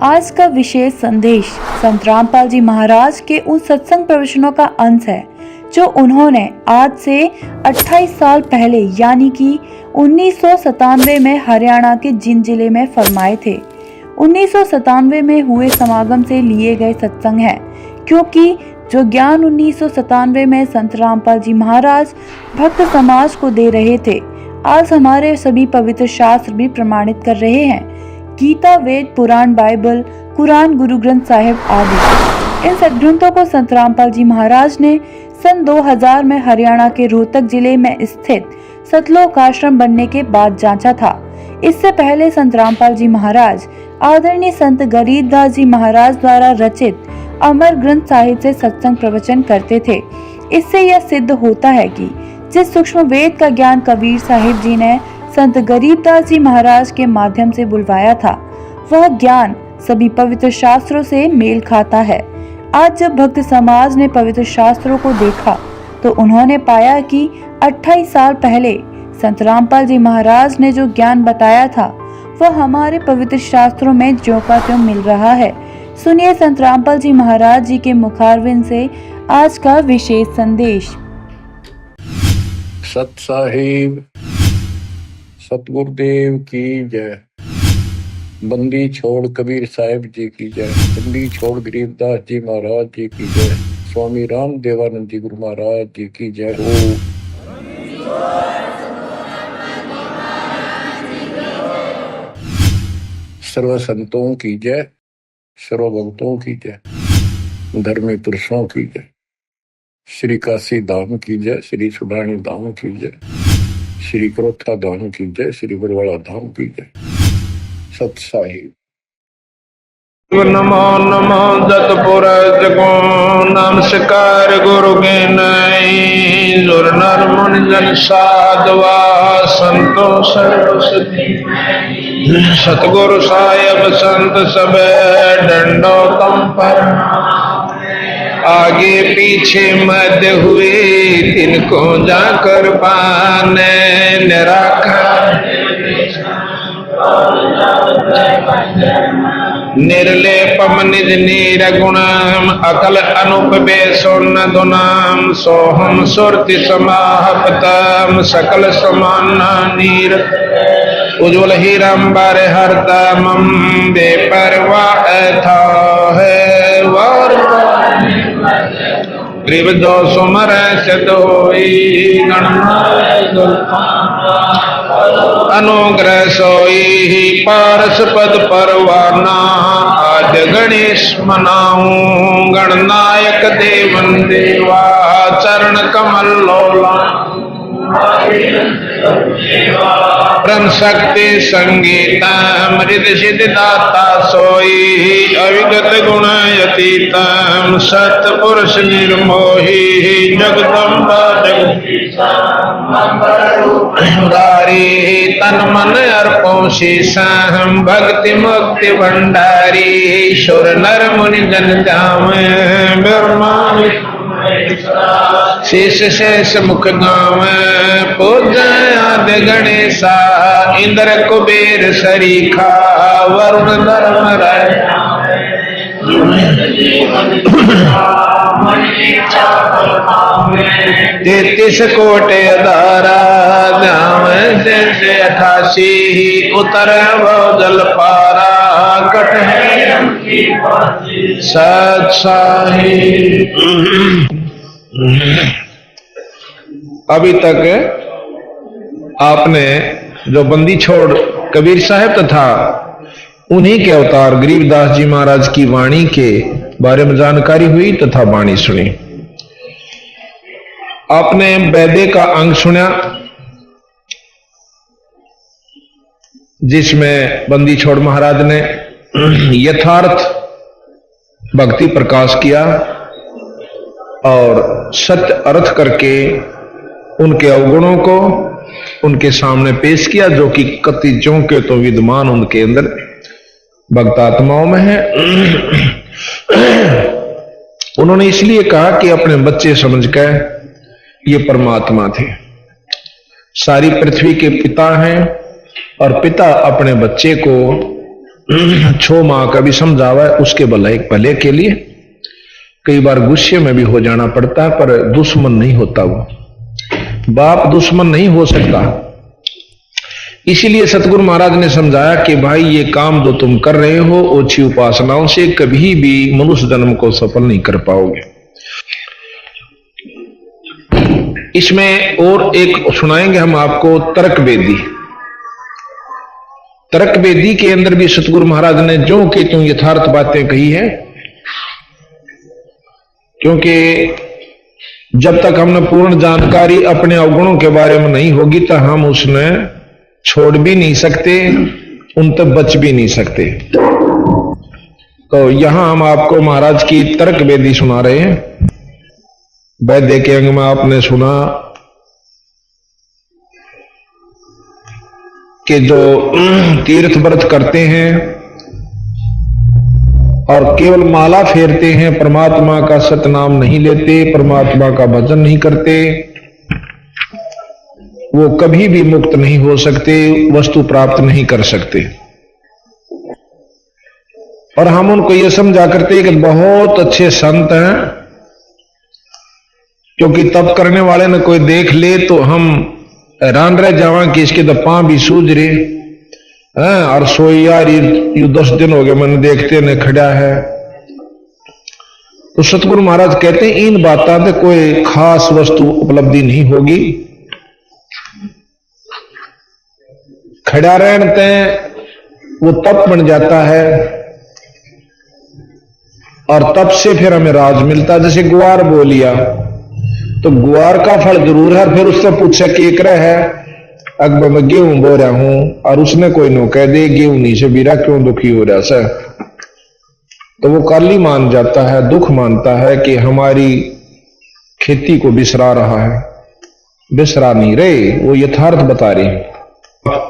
आज का विशेष संदेश संत रामपाल जी महाराज के उन सत्संग प्रवचनों का अंश है जो उन्होंने आज से 28 साल पहले यानी कि 1997 में हरियाणा के जिंद जिले में फरमाए थे। 1997 में हुए समागम से लिए गए सत्संग है, क्योंकि जो ज्ञान 1997 में संत रामपाल जी महाराज भक्त समाज को दे रहे थे, आज हमारे सभी पवित्र शास्त्र भी प्रमाणित कर रहे हैं। गीता, वेद, पुराण, बाइबल, कुरान, गुरु ग्रंथ साहिब आदि इन सदग्रंथों को संत रामपाल जी महाराज ने सन 2000 में हरियाणा के रोहतक जिले में स्थित सतलोक आश्रम बनने के बाद जांचा था। इससे पहले संत रामपाल जी महाराज आदरणीय संत गरीबदास जी महाराज द्वारा रचित अमर ग्रंथ साहिब से सत्संग प्रवचन करते थे। इससे यह सिद्ध होता है कि जिस सूक्ष्म वेद का ज्ञान कबीर साहिब जी ने संत गरीबदास जी महाराज के माध्यम से बुलवाया था, वह ज्ञान सभी पवित्र शास्त्रों से मेल खाता है। आज जब भक्त समाज ने पवित्र शास्त्रों को देखा तो उन्होंने पाया कि 28 साल पहले संत रामपाल जी महाराज ने जो ज्ञान बताया था वह हमारे पवित्र शास्त्रों में ज्यों का त्यों मिल रहा है। सुनिए संत रामपाल जी महाराज जी के मुखारविंद से आज का विशेष संदेश। सत साहिब सतगुरुदेव की जय। बंदी छोड़ कबीर साहिब जी की जय। बंदी छोड़ गरीबदास जी महाराज जी की जय। स्वामी राम देवानंद जी गुरु महाराज जी की जय हो। सर्व संतों की जय, सर्व भक्तों की जय, धर्मी पुरुषों की जय, श्री काशी धाम की जय, श्री सुडानी धाम की जय, श्री क्रोथा धाम की जय, श्री बरवाड़ा धाम की जय। सत साहिब। नमो नमो जतपुर जगो नमस्कार गुरु के नई जोर नर मुनि जन साधवा संतो सर्वसती सतगुरु साहिब संत सब डंडो तम पर आगे पीछे मध्य हुए तिनको जाकर पाने निराकार निर्लेपम निज निरगुणम अकल अनुपवेशोन्न दुनाम सोहम सुरति समाहपतम सकल समाना नीर उज्ज्वल हीरंबर हरतमम बेपरवाह था है वार ग्रीव दो सुमर सिद्ध होई अनुग्रह सोई पारस पद परवाना आज गणेश मनाऊं गणनायक देवन देवा चरण कमल लोला ब्रह्म शक्ति संगीतम हृदय सिद्धि दाता सोई अविगत गुण अतीतम सत्पुरुष निर्मोही जगदम्बा जगदारी तन मन अर्पों शीशम भक्ति मुक्ति भंडारी सुर नर मुनि जन जामे ब्रह्मा शेष शेष मुख गाँव पूज्य आदि गणेशा इंद्र कुबेर सरीखा वरुण धर्म राय 33 कोट अदारा ध्यान से 88 उतर जल पारा कट सत साहिब। अभी तक आपने जो बंदी छोड़ कबीर साहब तथा उन्हीं के अवतार गरीबदास जी महाराज की वाणी के बारे में जानकारी हुई तथा वाणी सुनी। आपने वैदे का अंग सुना जिसमें बंदी छोड़ महाराज ने यथार्थ भक्ति प्रकाश किया और सत्य अर्थ करके उनके अवगुणों को उनके सामने पेश किया, जो कि कति ज्यों के तो विद्यमान उनके अंदर भक्तात्माओं में है। उन्होंने इसलिए कहा कि अपने बच्चे समझकर ये परमात्मा थे, सारी पृथ्वी के पिता हैं और पिता अपने बच्चे को छो माँ का भी समझावा है उसके भले के लिए। कई बार गुस्से में भी हो जाना पड़ता है, पर दुश्मन नहीं होता, वो बाप दुश्मन नहीं हो सकता। इसीलिए सतगुरु महाराज ने समझाया कि भाई ये काम जो तुम कर रहे हो ओछी उपासनाओं से कभी भी मनुष्य जन्म को सफल नहीं कर पाओगे। इसमें और एक सुनाएंगे हम आपको तर्क वेदी। तर्क वेदी के अंदर भी सतगुरु महाराज ने जो कि तुम यथार्थ बातें कही है, क्योंकि जब तक हमने पूर्ण जानकारी अपने अवगुणों के बारे में नहीं होगी तो हम उसमें छोड़ भी नहीं सकते, उन तक बच भी नहीं सकते। तो यहां हम आपको महाराज की तर्क वेदी सुना रहे हैं। वैद्य के अंग में आपने सुना कि जो तीर्थ व्रत करते हैं और केवल माला फेरते हैं, परमात्मा का सतनाम नहीं लेते, परमात्मा का भजन नहीं करते, वो कभी भी मुक्त नहीं हो सकते, वस्तु प्राप्त नहीं कर सकते। और हम उनको ये समझा करते हैं कि बहुत अच्छे संत हैं, क्योंकि तप करने वाले ने कोई देख ले तो हम हैरान रह जावा कि इसके तो पांव भी सूझ रहे हैं, और सोई यार ये 10 दिन हो गए मैंने देखते ने खड़ा है। तो सतगुरु महाराज कहते हैं इन बातों पे कोई खास वस्तु उपलब्धि नहीं होगी। खड़ा रहते वो तप बन जाता है, और तप से फिर हमें राज मिलता। जैसे गुआर बो लिया तो गुआर का फल जरूर है, फिर उससे पूछे केकरा है, अकबर मैं गेहूं बो रहा हूं, और उसने कोई नो कह दे गेहूं नहीं से बीरा क्यों दुखी हो रहा से, तो वो काली मान जाता है, दुख मानता है कि हमारी खेती को बिसरा रहा है। बिसरा नहीं रहे, वो यथार्थ बता रहे हैं।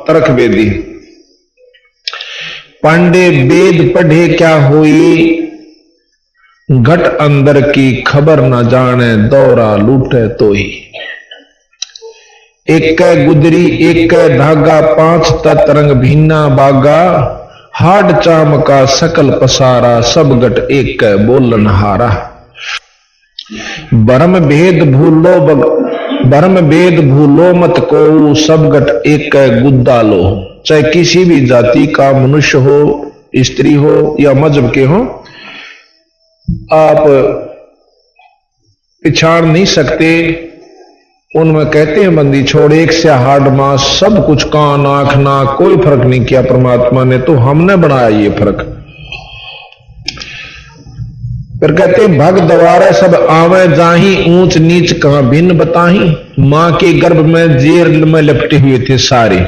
तर्क वेदी। पांडे वेद पढ़े क्या होई, घट अंदर की खबर न जाने, दौरा लूटे तो ही। एक गुदरी एक धागा, 5 तरंग भिन्ना बागा, हाड चाम का सकल पसारा, सब गट एक बोलन हारा। भरम भेद भूलो मत को, सब गट एक गुद्दा लो। चाहे किसी भी जाति का मनुष्य हो, स्त्री हो या मजहब के हो, आप पिछाड़ नहीं सकते। उनमें कहते हैं बंदी छोड़ एक से हाड मास, सब कुछ कान आंख ना, कोई फर्क नहीं किया परमात्मा ने, तो हमने बनाया ये फर्क। फिर कहते हैं भग द्वारे सब आवे जाही, ऊंच नीच कहां भिन्न बताही। मां के गर्भ में जेल में लपटे हुए थे सारे,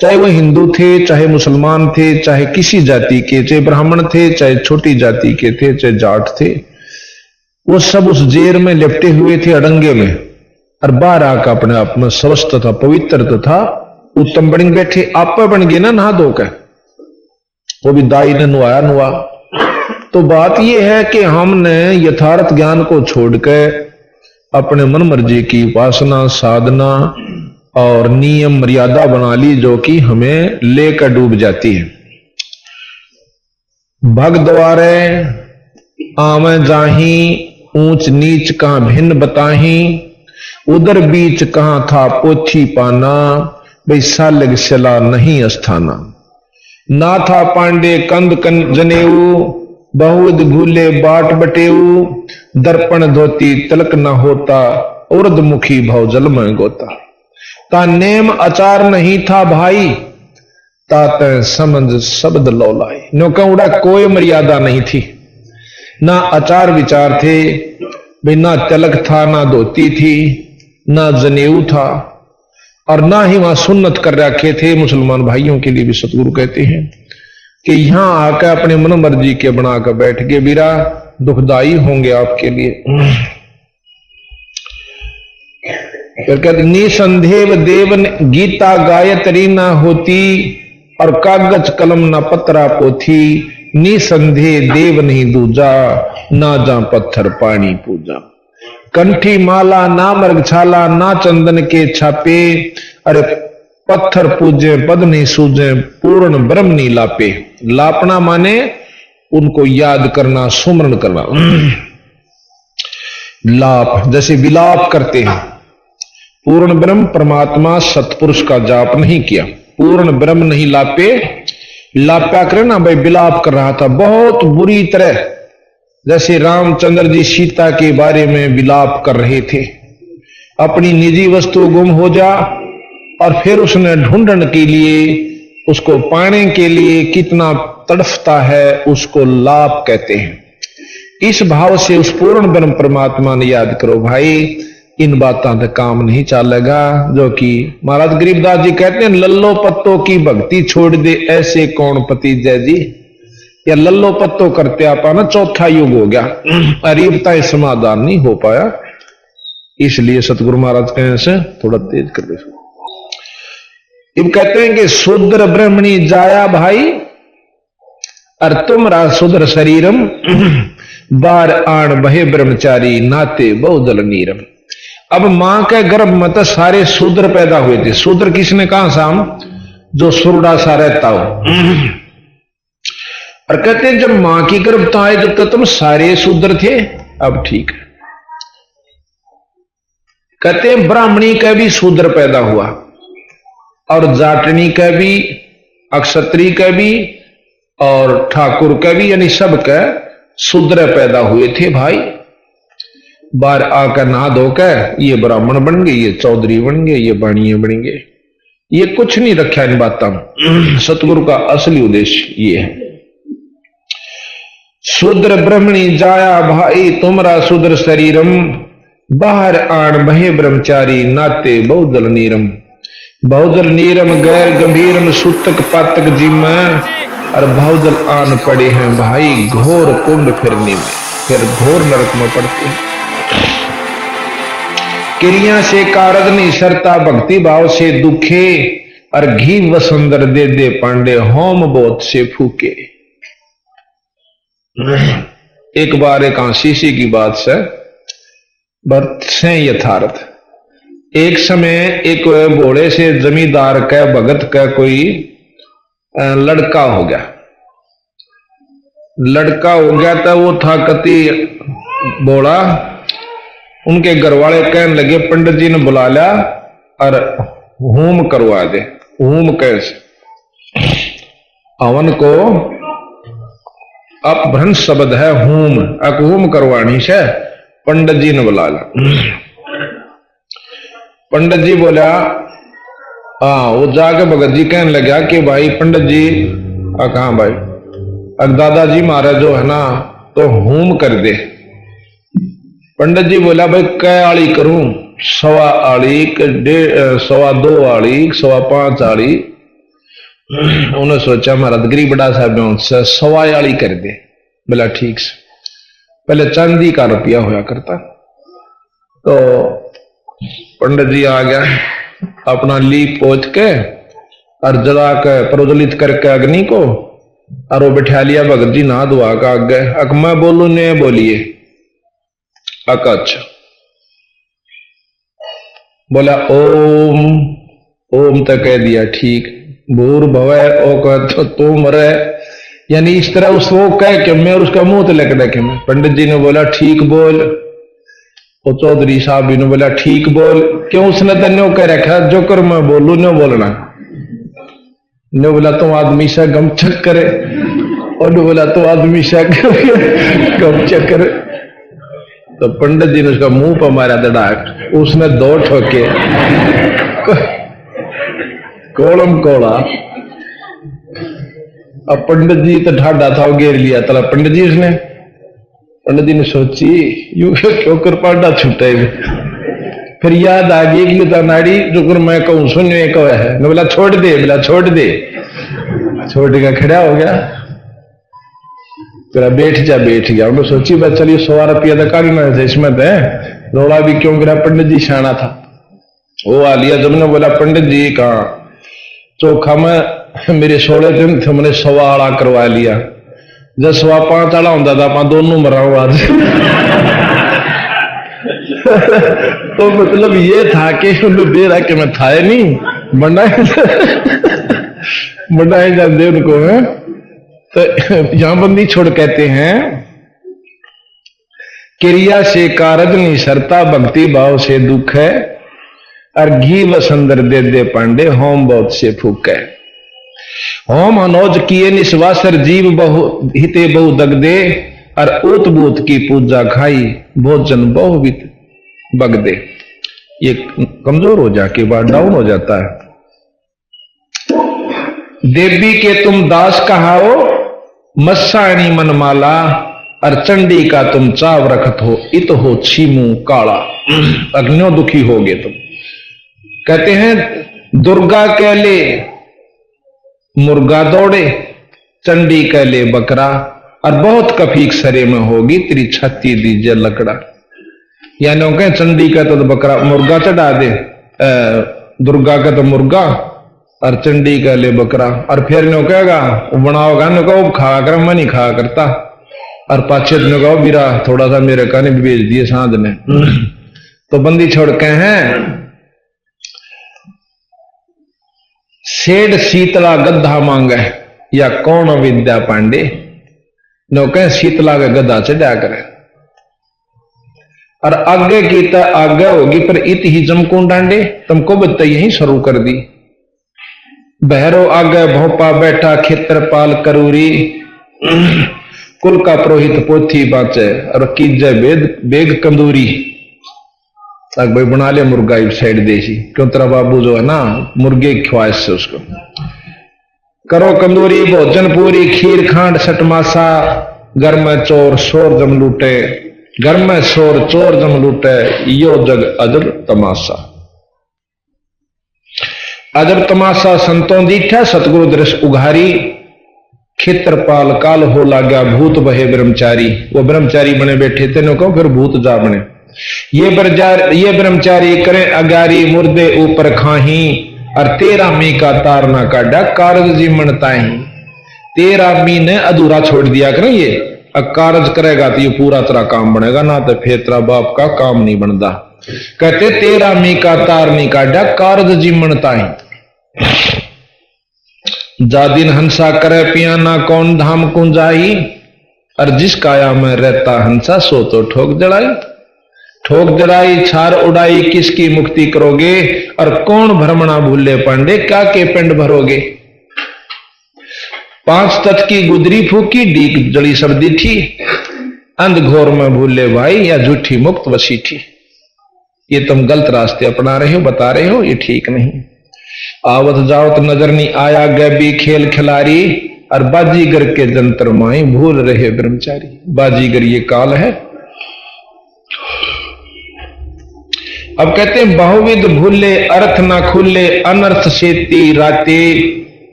चाहे वो हिंदू थे, चाहे मुसलमान थे, चाहे किसी जाति के, चाहे ब्राह्मण थे, चाहे छोटी जाति के थे, चाहे जाट थे, वो सब उस जेल में लिपटे हुए थे अड़ंगे में। और बाहर आकर अपने आप में स्वस्थ था, पवित्र तथा उत्तम बन बैठे। आप बन गए ना नहा धोकर, वो भी दाई ने नुआ। तो बात यह है कि हमने यथार्थ ज्ञान को छोड़कर अपने मन मर्जी की उपासना साधना और नियम मर्यादा बना ली, जो कि हमें लेकर डूब जाती है। भग द्वारे आवे जाही, ऊंच नीच कहां भिन्न बताही। उधर बीच कहां था पोथी पाना, भाई सालग सला नहीं अस्थाना। ना था पांडे कंद जनेऊ, बहुत घूले बाट बटेऊ। दर्पण धोती तिलक न होता, उर्द मुखी भव जल में गोता। ता नेम आचार नहीं था भाई, तात समझ शब्द लौलाई। नौका कोई मर्यादा नहीं थी, ना आचार विचार थे, ना तिलक था, ना धोती थी, ना जनेऊ था, और ना ही वहां सुन्नत कर रखे थे। मुसलमान भाइयों के लिए भी सतगुरु कहते हैं कि यहां आकर अपने मन मर्जी के बनाकर बैठ के बीरा दुखदाई होंगे आपके लिए। फिर कहते निसंदेह देव गीता गायत्री ना होती, और कागज कलम ना पत्रा पोथी। निसंदेह देव नहीं दूजा, ना जा पत्थर पानी पूजा। कंठी माला ना मृगछाला, ना चंदन के छापे। अरे पत्थर पूजे पद नहीं सूझे, पूर्ण ब्रह्म नहीं लापे। लापना माने उनको याद करना, सुमरण करना। लाप जैसे विलाप करते हैं। पूर्ण ब्रह्म परमात्मा सतपुरुष का जाप नहीं किया, पूर्ण ब्रह्म नहीं लापे। लाप्या करे ना भाई, विलाप कर रहा था बहुत बुरी तरह, जैसे रामचंद्र जी सीता के बारे में विलाप कर रहे थे। अपनी निजी वस्तु गुम हो जा और फिर उसने ढूंढने के लिए, उसको पाने के लिए कितना तड़फता है, उसको लाप कहते हैं। इस भाव से उस पूर्ण ब्रह्म परमात्मा ने याद करो भाई। इन बातों का काम नहीं चलेगा, जो कि महाराज गरीबदास जी कहते हैं, लल्लो पत्तों की भक्ति छोड़ दे ऐसे कौन पति जय जी। या लल्लो पत्तो करते आपा ना चौथा युग हो गया, अरीबता समाधान नहीं हो पाया। इसलिए सतगुरु महाराज कहे से थोड़ा तेज कर दे। अब कहते हैं कि शूद्र ब्रह्मणी जाया भाई, और तुमरा शूद्र शरीरम, बार आण बहे ब्रह्मचारी, नाते बहुदल नीरम। अब मां के गर्भ में तो सारे शूद्र पैदा हुए थे। शूद्र किसने कहा साम? जो सुरडा सा रहता हो। और कहते हैं जब मां की गर्भता आए जब तक तुम सारे शूद्र थे। अब ठीक है, कहते हैं ब्राह्मणी का भी शूद्र पैदा हुआ, और जाटनी का भी, अक्षत्री का भी, और ठाकुर का भी, यानी सबका शूद्र पैदा हुए थे भाई। बार आकर नहा धोकर ये ब्राह्मण बन गए, ये चौधरी बन गए, ये बाणिये बन गए। ये कुछ नहीं रखा इन बातों में। सतगुरु का असली उद्देश्य ये है। शूद्र ब्रह्मणी जाया भाई, तुमरा शूद्र शरीरम, बाहर आण बहे ब्रह्मचारी, नाते बहुदल नीरम। बहुदल नीरम गैर गंभीरम, सूतक पातक जिम, और बहुदल आन पड़े हैं भाई घोर कुंड फिरने में, फिर घोर नरक में पड़ते हैं। क्रिया से कारज नहीं सरता, भक्ति भाव से दुखे, और घी वसुंदर दे दे पांडे, होम बोध से फूके। एक बार एक आशीषी की बात से बर्त से यथार्थ। एक समय एक भोले से जमींदार का भगत का कोई लड़का हो गया। लड़का हो गया था, वो था कति बोला। उनके घर वाले कहने लगे पंडित जी ने बुला लिया और होम करवा दे। होम कैसे? हवन को अपभ्रंश शब्द है होम, अक होम करवानी से पंडित जी ने बुला लिया। पंडित जी बोला हाँ, वो जाके भगत जी कहने लगा कि भाई पंडित जी, कहा भाई, अब दादाजी महाराज जो है ना तो होम कर दे। पंडित जी बोला भाई कै आली करूं? 1.25 आली, 2.25 आली, 5.25 आली। उन्होंने सोचा महाराज गरीब बड़ा साहब से 1.25 आली कर दे। बोला ठीक से। पहले चांदी का रुपया होया करता। तो पंडित जी आ गया, अपना लीप पोछ के और जला के प्रज्वलित करके अग्नि को, और वो बैठा लिया भगत जी नहा धोआ का आगे। अक मैं बोलू ने बोलिए। अक अच्छा। बोला ओम, ओम तो कह दिया ठीक। भूर भवै ओ कह तो तुम रहे, यानी इस तरह उसको कह के मैं और उसका मुंह तो लेकर देखे मैं। पंडित जी ने बोला ठीक बोल। वो चौधरी साहब ने बोला ठीक बोल। क्यों? उसने तो न्यो कह रखा जो कर मैं बोलू न्यो बोलना। ने बोला तुम आदमी से गमचक करे, और ने बोला तुम आदमी से गमचक करे। तो पंडित जी ने उसका मुंह पर मारा दड़ाक। उसने 2 ठोके कोलम कोला। अब पंडित जी तो ठाडा था, घेर लिया तला पंडित जी उसने। पंडित जी ने सोची यू क्यों कर पाडा छूटे। फिर याद आ गई कि तो नाड़ी जो कर मैं कहूं सुनियो एक है। मैं बोला छोड़ दे, बोला छोड़ दे। छोड़ के खड़ा हो गया। तेरा बैठ जा, बैठ गया। उन्होंने सोची बस चलिए 100 रुपया तो काटना है इसमें तो रोड़ा भी क्यों गिरा। पंडित जी शाना था, वो आ लिया। जब ने बोला पंडित जी कहा चोखा में मेरे 16 दिन थे, मैंने 1.25 आला करवा लिया। जब 5.25 आला होता था आप दोनों मरा आज। तो मतलब ये था कि दे रहा कि मैं था नहीं, बढ़ाए जाते उनको है। तो यहां बंदी छोड़ कहते हैं क्रिया से कारज नहीं सरता, भक्ति भाव से दुख है, और घी वसंदर दे दे पांडे, होम बहुत से फूक है। होम अनोज किए निस्वासर जीव बहु हिते बहु दग दे, और ऊत बूत की पूजा खाई भोजन बहुवित बग दे। ये कमजोर हो जाके बाद डाउन हो जाता है। देवी के तुम दास कहाओ, मस्साणी मनमाला, और चंडी का तुम चाव रखत हो, इत हो छीमू काला। अग्नियों दुखी होगे तुम। कहते हैं दुर्गा कह ले मुर्गा दौड़े, चंडी कह ले बकरा, और बहुत कफीक सरे में होगी तेरी छत्ती दीजिए लकड़ा। यानी कहें चंडी का तो बकरा मुर्गा चढ़ा दे, दुर्गा का तो मुर्गा, और चंडी का ले बकरा। और फिर नो कहेगा बनाओगा, नो कहो खा कर, मैं नहीं खा करता। और पाछे ने कहो मेरा थोड़ा सा मेरे काने भी भेज दिए सांझ ने। तो बंदी छोड़ के हैं सेठ शीतला गद्दा मांगे, या कौन विद्या पांडे। नो कहें शीतला का गद्दा चढ़ा करे, और आगे की तो आगे होगी, पर इत ही जमकून डांडे, तुमको बता यही शुरू कर दी। बहरो आगे भोपा बैठा खेत्रपाल करूरी, कुल का पुरोहित पोथी बाचे, और कीजे बेग कंदूरी। भाई बना ले मुर्गा इस साइड देसी, क्यों तेरा बाबू जो है ना मुर्गे की ख्वाहिश से उसको करो कंदूरी भोजन पूरी, खीर खांड सटमासा, घर में चोर शोर जम लूटे, घर में शोर चोर जम लूटे, यो जग अजब तमाशा। अजब तमाशा संतों दीठा, सतगुरु दृश उघारी, क्षेत्रपाल काल हो लागया भूत बहे ब्रह्मचारी। वो ब्रह्मचारी बने बैठे थे, नो कहो फिर भूत जा बने। ये ब्रह्मचारी करें अगारी, मुर्दे ऊपर खाही, और 13 मी का तार ना काटा, कारज जीमनता ही। 13 मी ने अधूरा छोड़ दिया करें, ये कारज करेगा तो ये पूरा तेरा काम बनेगा, ना तो फिर तेरा बाप का काम नहीं बनता। कहते 13 मी का तार नहीं काटा, कारज जीमनता ही। जा दिन हंसा करे पियाना, कौन धाम कुंजाई, और जिस काया में रहता हंसा, सो तो ठोक जड़ाई छार उड़ाई, किसकी मुक्ति करोगे, और कौन भ्रमणा भूले पांडे, क्या के पिंड भरोगे। 5 तत्व की गुदरी फूकी, डीक जड़ी सर्दी थी, अंध घोर में भूले भाई, या झूठी मुक्त वसी थी। ये तुम गलत रास्ते अपना रहे हो, बता रहे हो, ये ठीक नहीं। आवत जावत नजर नहीं आया गैबी खेल खिलारी, और बाजीगर के जंतर माई भूल रहे ब्रह्मचारी। बाजीगर ये काल है। अब कहते हैं बहुविध भूले, अर्थ ना खुले, अनर्थ सेती राते,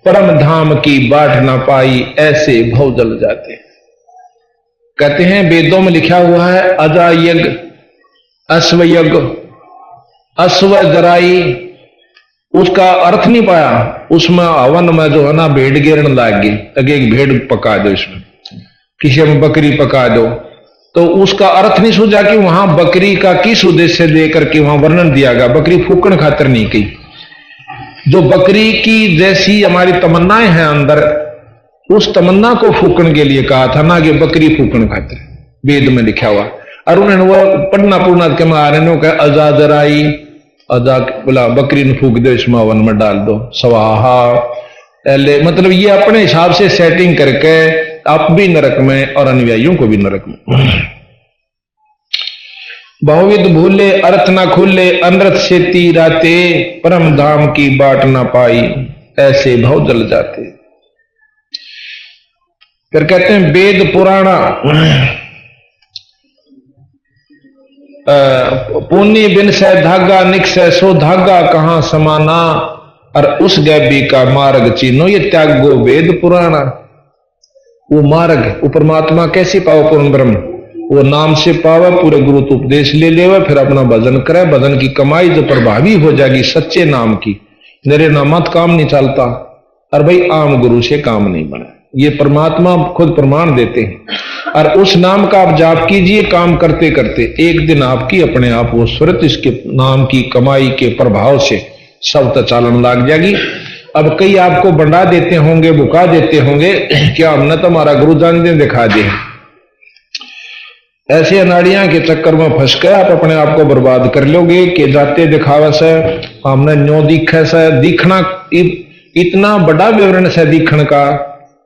परम धाम की बाट ना पाई, ऐसे भव जल जाते। कहते हैं वेदों में लिखा हुआ है अजा यज्ञ, अश्व यज्ञ, अश्व जराई, उसका अर्थ नहीं पाया। उसमें हवन में जो है ना भेड़ गिरने लग गई, अगे एक भेड़ पका दो, इसमें किसी में बकरी पका दो, तो उसका अर्थ नहीं सूझा कि वहां बकरी का किस उद्देश्य दे करके वहां वर्णन दिया गया। बकरी फूकण खातिर नहीं की। जो बकरी की जैसी हमारी तमन्नाएं हैं अंदर, उस तमन्ना को फूकण के लिए कहा था, ना कि बकरी फूकण खातिर। वेद में लिखा हुआ। और उन्होंने वो पढ़ना पूर्णा के मारे कहा अजा जराई, अजा बोला बकरी ने फूक दो, इसमें हवन में डाल दो, स्वाहा। पहले मतलब ये अपने हिसाब से सेटिंग करके आप भी नरक में और अनुयायियों को भी नरक में। बहुविध भूले, अर्थ ना खुले, अनर्थ से तीराते, परम धाम की बाट ना पाई, ऐसे भव जल जाते। फिर कहते हैं वेद पुराणा, पुण्य बिन से धागा निकसे, सो धागा कहां समाना, और उस गैबी का मार्ग चीनो, ये त्यागो वेद पुराणा। वो मार्ग, वो परमात्मा कैसे पाओ, पूर्ण ब्रह्म, वो नाम से पावे, पूरे गुरु तो उपदेश ले लेवे, फिर अपना भजन करे। भजन की कमाई जो प्रभावी हो जाएगी सच्चे नाम की, मेरे नामत काम नहीं चलता, और भाई आम गुरु से काम नहीं बना। ये परमात्मा खुद प्रमाण देते हैं। और उस नाम का आप जाप कीजिए, काम करते करते एक दिन आपकी अपने आप वो स्वरत इसके नाम की कमाई के प्रभाव से सब तो चालन लाग जाएगी। अब कई आपको बंडा देते होंगे, बुका देते होंगे, क्या हमने तो हमारा गुरु जानते दिखा दिए। ऐसे अनाड़ियां के चक्कर में फंस कर आप अपने आप को बर्बाद कर लोगे कि जाते दिखावा से हमने न्यो दिखे से दिखना, इतना बड़ा विवरण से दिखने का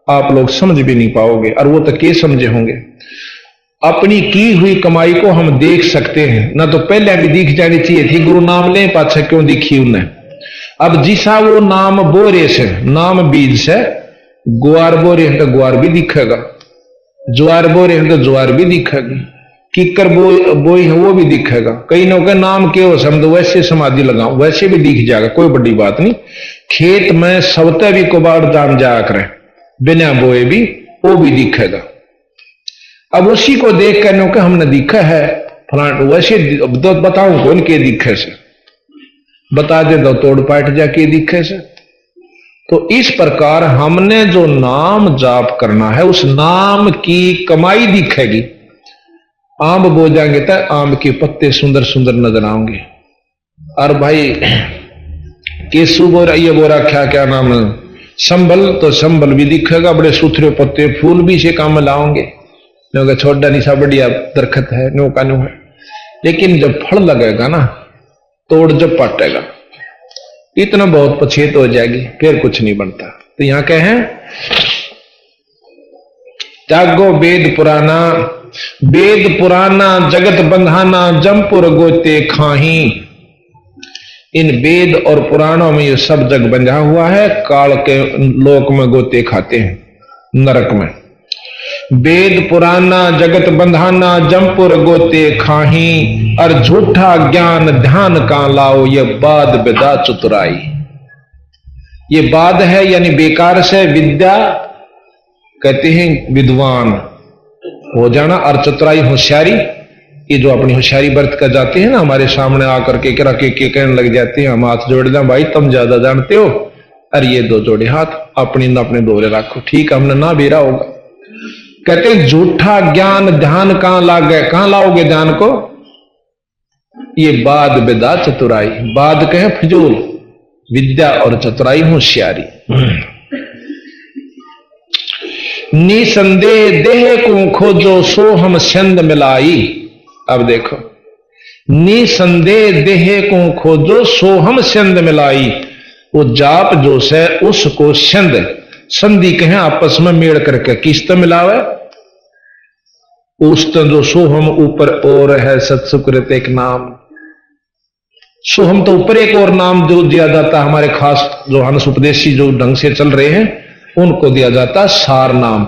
आप लोग समझ भी नहीं पाओगे। और वो तो क्या समझे होंगे, अपनी की हुई कमाई को हम देख सकते हैं ना, तो पहले भी दिख जानी चाहिए थी। गुरु नाम ले पाछे क्यों दिखी उन्हें। अब जिसा वो नाम बोरे से, नाम बीज से, ग्वार बोरे तो ग्वार भी दिखेगा, ज्वार बोरे तो ज्वार भी दिखेगी, किकर बोई है वो भी दिखेगा। कई लोग के नाम के हो समझ वैसे समाधि लगाओ, वैसे भी दिख जाएगा, कोई बड़ी बात नहीं। खेत में सबते भी कुबाड़ जान जाया करे, बिना बोए भी वो भी दिखेगा। अब उसी को देख कर के हमने दिखा है फलान, वैसे तो बताऊं कौन के दिखे से, बता दे तो तोड़ पाट जाके दिखे से। तो इस प्रकार हमने जो नाम जाप करना है उस नाम की कमाई दिखेगी। आम बो जाएंगे तो आम के पत्ते सुंदर सुंदर नजर आएंगे। और भाई केसू बोरा, ये बोरा क्या नाम है, संबल, तो संबल भी दिखेगा, बड़े सुथरे पत्ते, फूल भी से काम में लाओगे, क्योंकि छोटा निशा बढ़िया दरखत है, नो का नो है। लेकिन जब फल लगेगा ना, तोड़ जब पाटेगा, इतना बहुत पछेत हो जाएगी, फिर कुछ नहीं बनता। तो यहां क्या है, त्यागो वेद पुराना, वेद पुराना जगत बंधाना, जमपुर गोते खाही। इन वेद और पुराणों में ये सब जग बंधा हुआ है, काल के लोक में गोते खाते हैं, नरक में। वेद पुराना जगत बंधाना, जमपुर गोते खाही, और झूठा ज्ञान ध्यान का लाओ, ये बाद विदा चतुराई। ये बाद है यानी बेकार से, विद्या कहते हैं विद्वान हो जाना, और चतुराई होशियारी। ये जो अपनी होशियारी बरत कर जाते हैं ना, हमारे सामने आकर के कहने लग जाते हैं, हम हाथ जोड़ दें, भाई तुम ज्यादा जानते हो, अरे ये दो जोड़े हाथ अपनी न अपने दोहरे रखो, ठीक हमने ना बेरा होगा। कहते हैं झूठा ज्ञान ध्यान कहां लाओगे ध्यान को, ये बाद विदा चतुराई। बाद कहे फिजूल, विद्या और चतुराई होशियारी। निसंदेह देह को खोजो सो हम छंद मिलाई। अब देखो, निसंदेह देह को खोजो सो हम छंद मिलाई। वो जाप जो से उसको छंद, संधि कहें आपस में मेड़ करके किस्त मिलावे। उस जो सोहम ऊपर और है सत्सुकृत एक नाम, सोहम तो ऊपर एक और नाम जो दिया जाता, हमारे खास जो हंस उपदेशी जो ढंग से चल रहे हैं उनको दिया जाता सार नाम।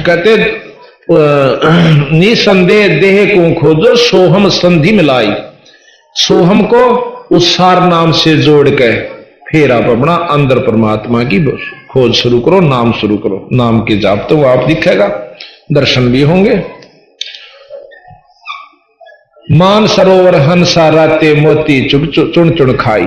कहते निसंदेह देह को खोजो सोहम संधि मिलाई। सोहम को उस सार नाम से जोड़ के फिर आप अपना अंदर परमात्मा की खोज शुरू करो, नाम शुरू करो। नाम के जाप तो वो आप दिखेगा, दर्शन भी होंगे। मान सरोवर हंसा राते मोती चुन चुन खाई।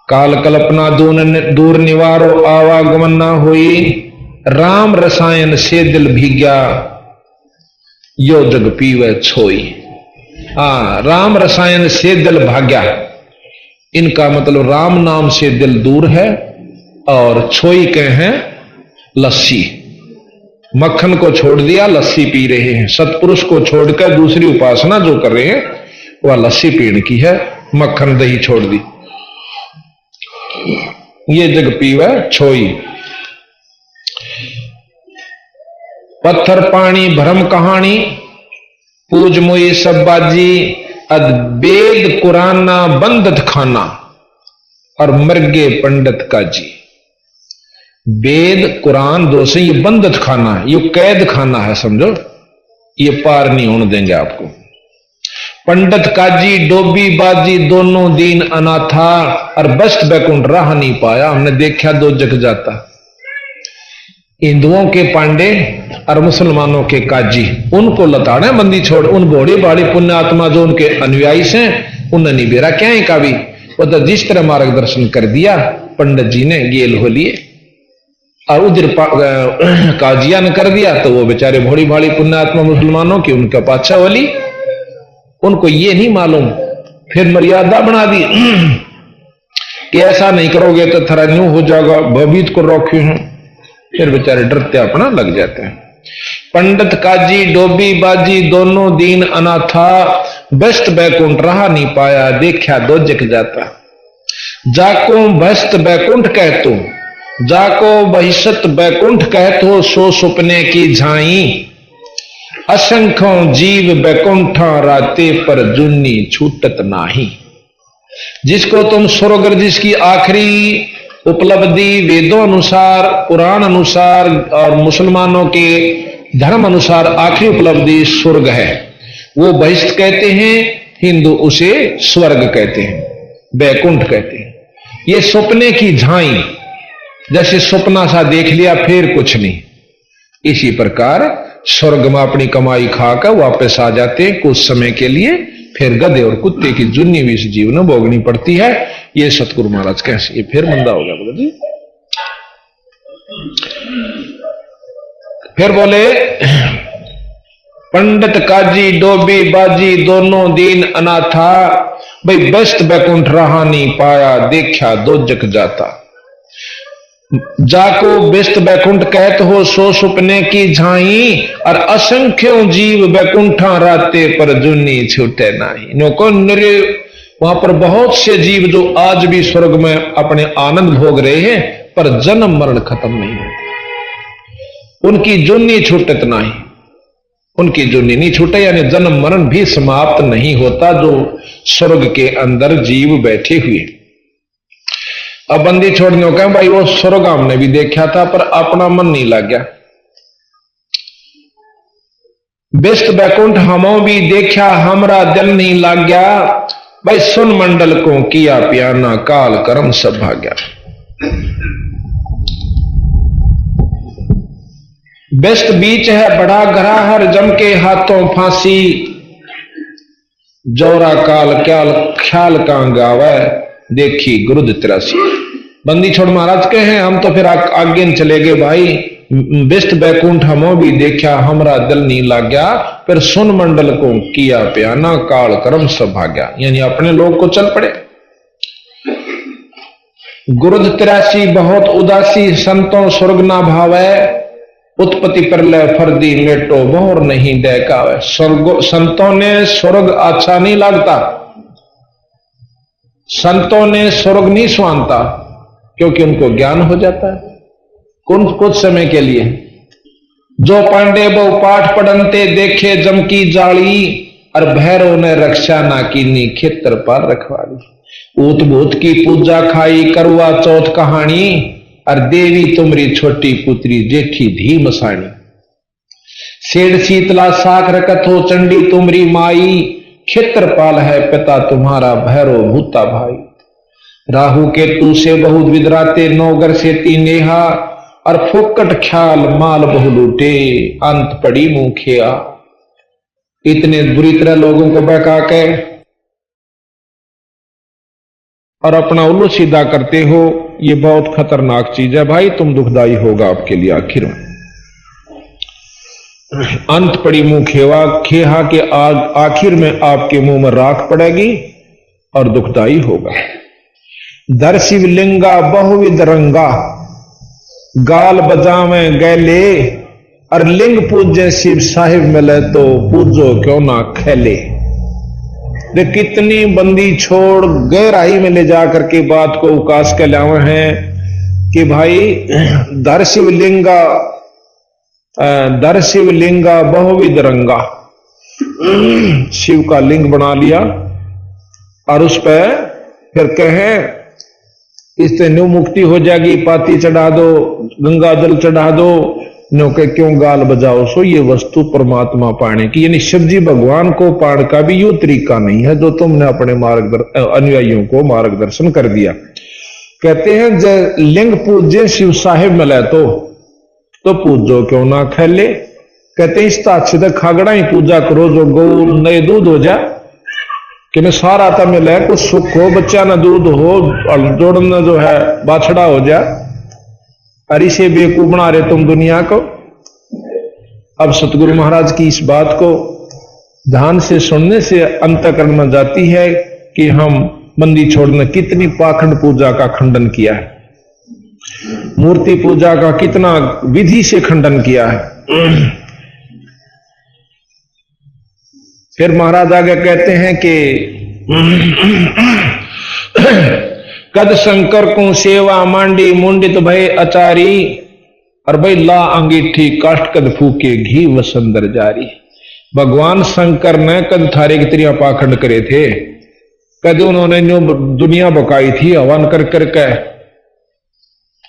काल कल्पना दूर निवारो आवागमन ना हुई। राम रसायन से दिल भीग्या यो जग पीवे छोई। राम रसायन से दिल भाग्या, इनका मतलब राम नाम से दिल दूर है, और छोई के हैं लस्सी। मक्खन को छोड़ दिया, लस्सी पी रहे हैं। सतपुरुष को छोड़कर दूसरी उपासना जो कर रहे हैं वह लस्सी पीने की है, मक्खन दही छोड़ दी। ये जग पीवे छोई। पत्थर पानी भरम कहानी, पूज मोई सब बाजी। अद्वेद कुराना बंदत खाना, और मर्गे पंडित काजी। वेद कुरान दो से ये बंदत खाना है, ये कैद खाना है, समझो, ये पार नहीं होने देंगे आपको। पंडित काजी डोबी बाजी दोनों दीन अनाथा, और बस्त बैकुंठ राह नहीं पाया। हमने देखा दो जग जाता, हिंदुओं के पांडे और मुसलमानों के काजी, उनको लताड़े बंदी छोड़, उन बड़ी बड़ी पुण्यात्मा जो उनके अनुयायी से उन्हें नहीं बेरा क्या है का भी। वो तो जिस तरह मार्गदर्शन कर दिया पंडित जी ने गेल हो लिए, और उधर काजिया ने कर दिया, तो वो बेचारे भोड़ी भाड़ी पुण्यात्मा मुसलमानों की उनका पाछा वाली, उनको ये नहीं मालूम, फिर मर्यादा बना दी। कि ऐसा नहीं करोगे तो थरा न्यू हो जाएगा, भयभीत को रखे हैं। फिर बेचारे डरते अपना लग जाते हैं। पंडित काजी डोबी बाजी दोनों दीन अनाथा, व्यस्त बैकुंठ रहा नहीं पाया, देखा दोजक जाता। जाको भस्त बैकुंठ कहतो, जाको बहिष्त बैकुंठ कहतो, सो सुपने की झाई। असंख्यों जीव बैकुंठा राते पर जुन्नी छूटत नाही। जिसको तुम स्वर्ग, जिसकी आखिरी उपलब्धि वेदों अनुसार, पुराण अनुसार और मुसलमानों के धर्म अनुसार आखिरी उपलब्धि स्वर्ग है, वो बहिष्ठ कहते हैं, हिंदू उसे स्वर्ग कहते हैं, बैकुंठ कहते हैं। ये सपने की झाई, जैसे सपना सा देख लिया फिर कुछ नहीं। इसी प्रकार स्वर्ग में अपनी कमाई खाकर वापस आ जाते हैं कुछ समय के लिए, फिर गधे और कुत्ते की जुन्नी भी इस जीवन में भोगनी पड़ती है। ये सतगुरु महाराज कैसे, ये फिर मंदा हो गया बोले जी। फिर बोले पंडित काजी डोबी बाजी दोनों दीन अनाथा, भाई व्यस्त बैकुंठ रहा नहीं पाया, देखा दोजक जाता। जाको व्यस्त बैकुंठ कहत हो, सो सुपने की झाई। और असंख्यों जीव बैकुंठा राते पर जुन्नी छूटे नाही। नको निरे वहां पर बहुत से जीव जो आज भी स्वर्ग में अपने आनंद भोग रहे हैं, पर जन्म मरण खत्म नहीं होता, उनकी जुन्नी छूटत नहीं, उनकी जुन्नी नहीं छूटे, यानी जन्म मरण भी समाप्त नहीं होता जो स्वर्ग के अंदर जीव बैठे हुए। अब बंदी छोड़ने का भाई वो स्वर्ग हमने भी देखा था, पर अपना मन नहीं लग गया। व्यस्त बैकुंठ हमो भी देखा, हमरा दिल नहीं लग गया। भाई सुन मंडल को किया पियाना, काल कर्म सब भाग्या। व्यस्त बीच है बड़ा घरा, हर जम के हाथों फांसी। जोरा काल क्याल ख्याल का गावे, देखी गुरुद 83। बंदी छोड़ महाराज के हैं, हम तो फिर आगे चले गए भाई। व्यस्त बैकुंठ हमो भी देखा, हमरा दिल नहीं लग गया। फिर सुन मंडल को किया प्याना, काल कर्म सब भाग्या, यानी अपने लोग को चल पड़े। गुरुद 83 बहुत उदासी, संतों स्वर्ग ना भावे। उत्पत्ति प्रलय फर्दी लेटो, बहुर नहीं डहकावे। संतों ने स्वर्ग अच्छा नहीं लगता, संतों ने स्वर्ग नहीं स्वानता, क्योंकि उनको ज्ञान हो जाता है कुछ समय के लिए। जो पांडे बहु पाठ पढ़नते, देखे जम की जाली। और भैरव ने रक्षा ना कीनी, खेतर पर रखवाली। ऊत भूत की पूजा खाई, करवा चौथ कहानी। और देवी तुमरी छोटी पुत्री, जेठी धी मसाणी। सेठ शीतला साख रखत हो, चंडी तुमरी माई। क्षेत्रपाल है पिता तुम्हारा, भैरव भूता भाई। राहु केतु से बहुत विदराते, नौगर से तीनेहा। और फुक्कट ख्याल माल बहु लूटे, अंत पड़ी मुखिया। इतने बुरी तरह लोगों को बहका के और अपना उल्लू सीधा करते हो, ये बहुत खतरनाक चीज है भाई। तुम दुखदाई होगा आपके लिए आखिर में। अंत पड़ी मुंह खेवा, खेहा के आखिर में आपके मुंह में राख पड़ेगी और दुखदाई होगा। दर शिवलिंगा बहुविध रंगा, गाल बजावे गैले। और लिंग पूजे शिव साहिब मिले तो, पूजो क्यों ना खेले। वे कितनी बंदी छोड़ गहराई में ले जाकर के बात को उकास के लावे हैं कि भाई दर शिवलिंगा बहुविध रंगा। शिव का लिंग बना लिया और उस पर फिर कहें इससे न्यू मुक्ति हो जाएगी, पाती चढ़ा दो, गंगा जल चढ़ा दो, नो के क्यों गाल बजाओ। सो ये वस्तु परमात्मा पाने की, यानी शिव जी भगवान को पाने का भी यो तरीका नहीं है जो तुमने अपने अनुयायियों को मार्गदर्शन कर दिया। कहते हैं जब लिंग पूज्य शिव साहिब मिले तो पूजो क्यों ना खेले। कहते हैं इस अच्छे खागड़ा ही पूजा करो, जो गौ नए दूध हो जाए कि मैं सारा था मिले, कुछ सुख हो, बच्चा ना दूध हो और जोड़ना जो है बाछड़ा हो जाए। और इसे बेवकूफ बना रहे तुम दुनिया को। अब सतगुरु महाराज की इस बात को ध्यान से सुनने से अंतःकरण में जाती है कि हम बंदी छोड़ ने कितनी पाखंड पूजा का खंडन किया है, मूर्ति पूजा का कितना विधि से खंडन किया है। फिर महाराज आगे कहते हैं कि कद शंकर को सेवा मांडी मुंडित भय अचारी, और भाई ला अंगीठी काष्ट कद फूके घी वसंदर जारी। भगवान शंकर ने कद थारे की त्रिया पाखंड करे थे, कद उन्होंने जो दुनिया बकाई थी हवन कर करके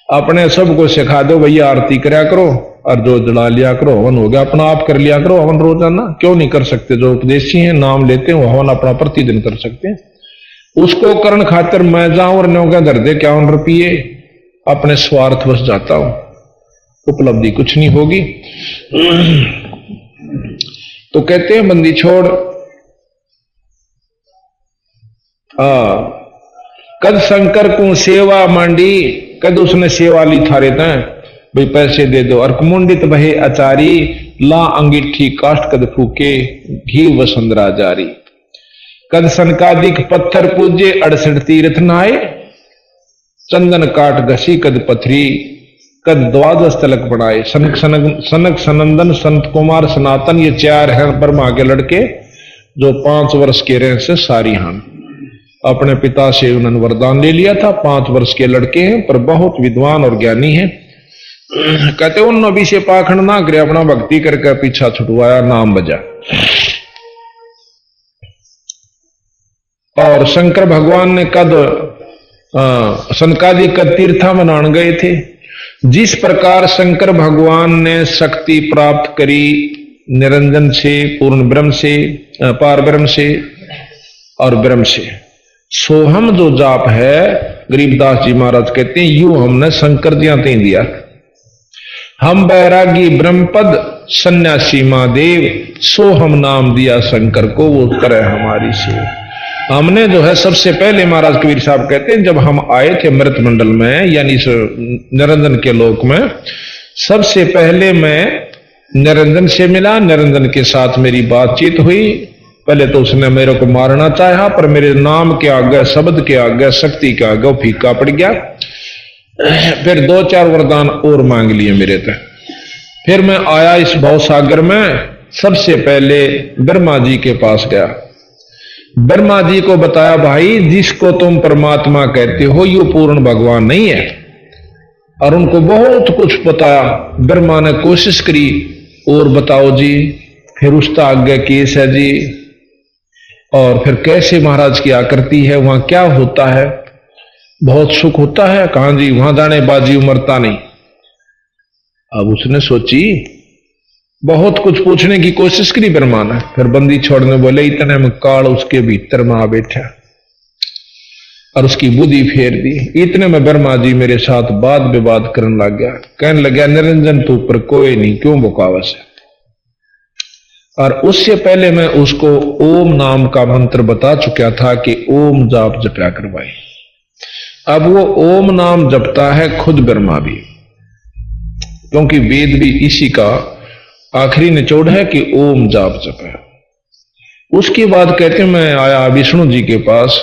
अपने सबको सिखा दो भैया आरती करया करो और जो जला लिया करो हवन हो गया, अपना आप कर लिया करो हवन रोजाना, क्यों नहीं कर सकते? जो उपदेशी हैं नाम लेते हैं हवन अपना प्रतिदिन कर सकते हैं। उसको करण खातिर मैं जाऊं और न्यों का दर दे 51 रुपये अपने स्वार्थवश जाता हूं, उपलब्धि कुछ नहीं होगी। तो कहते हैं बंदी छोड़ कद शंकर को सेवा मांडी, कद उसने सेवा ली थारे तय भाई पैसे दे दो। और मुंडित भय अचारी, ला अंगीठी काष्ट कद फूके घी वसंदरा जारी। कद सनकादिक पत्थर पूजे 68 तीर्थ नहाए, चंदन काट घसी कद पथरी, कद 12 तलक बनाए। सनक सनंदन संत कुमार सनातन ये 4 हैं ब्रह्मा के लड़के जो 5 वर्ष के रहे से सारी हान। अपने पिता से उन्होंने वरदान ले लिया था, 5 वर्ष के लड़के हैं पर बहुत विद्वान और ज्ञानी हैं। कहते उन नबी से पाखंड ना करे, अपना भक्ति करके पीछा छुटवाया, नाम बजा। और शंकर भगवान ने कद सनकादि कद तीर्था मनान गए थे। जिस प्रकार शंकर भगवान ने शक्ति प्राप्त करी निरंजन से, पूर्ण ब्रह्म से, पार ब्रह्म से और ब्रह्म से, सोहम जो जाप है गरीबदास जी महाराज कहते हैं यूं हमने शंकर जी ते दिया। हम बैरागी ब्रह्मपद सन्यासी महादेव, सो हम नाम दिया शंकर को, वो करे हमारी सेवा। हमने जो है सबसे पहले महाराज कबीर साहब कहते हैं जब हम आए थे मृत मंडल में यानी निरंजन के लोक में, सबसे पहले मैं निरंजन से मिला, निरंजन के साथ मेरी बातचीत हुई। पहले तो उसने मेरे को मारना चाहा पर मेरे नाम के आगे, शब्द के आगे, शक्ति के आगे वो फीका पड़ गया। फिर 2-4 वरदान और मांग लिए मेरे तक। फिर मैं आया इस भव सागर में, सबसे पहले ब्रह्मा जी के पास गया। ब्रह्मा जी को बताया भाई जिसको तुम परमात्मा कहते हो ये पूर्ण भगवान नहीं है, और उनको बहुत कुछ बताया। ब्रह्मा ने कोशिश करी और बताओ जी, फिर उसका आगे केस है जी, और फिर कैसे महाराज की आकृति है, वहां क्या होता है, बहुत सुख होता है, कहां जी वहां जाने बाजी उमरता नहीं। अब उसने सोची बहुत कुछ पूछने की कोशिश करी ब्रह्मा ने, फिर बंदी छोड़ने बोले इतने में काल उसके भीतर में आ बैठा और उसकी बुद्धि फेर दी। इतने में ब्रह्मा जी मेरे साथ वाद विवाद करने लग गया, कहने लगा निरंजन तू पर कोई नहीं, क्यों बकावस है। और उससे पहले मैं उसको ओम नाम का मंत्र बता चुका था कि ओम जाप जपया करवाए। अब वो ओम नाम जपता है खुद ब्रह्मा भी, क्योंकि वेद भी इसी का आखिरी निचोड़ है कि ओम जाप जप है। उसके बाद कहते मैं आया विष्णु जी के पास।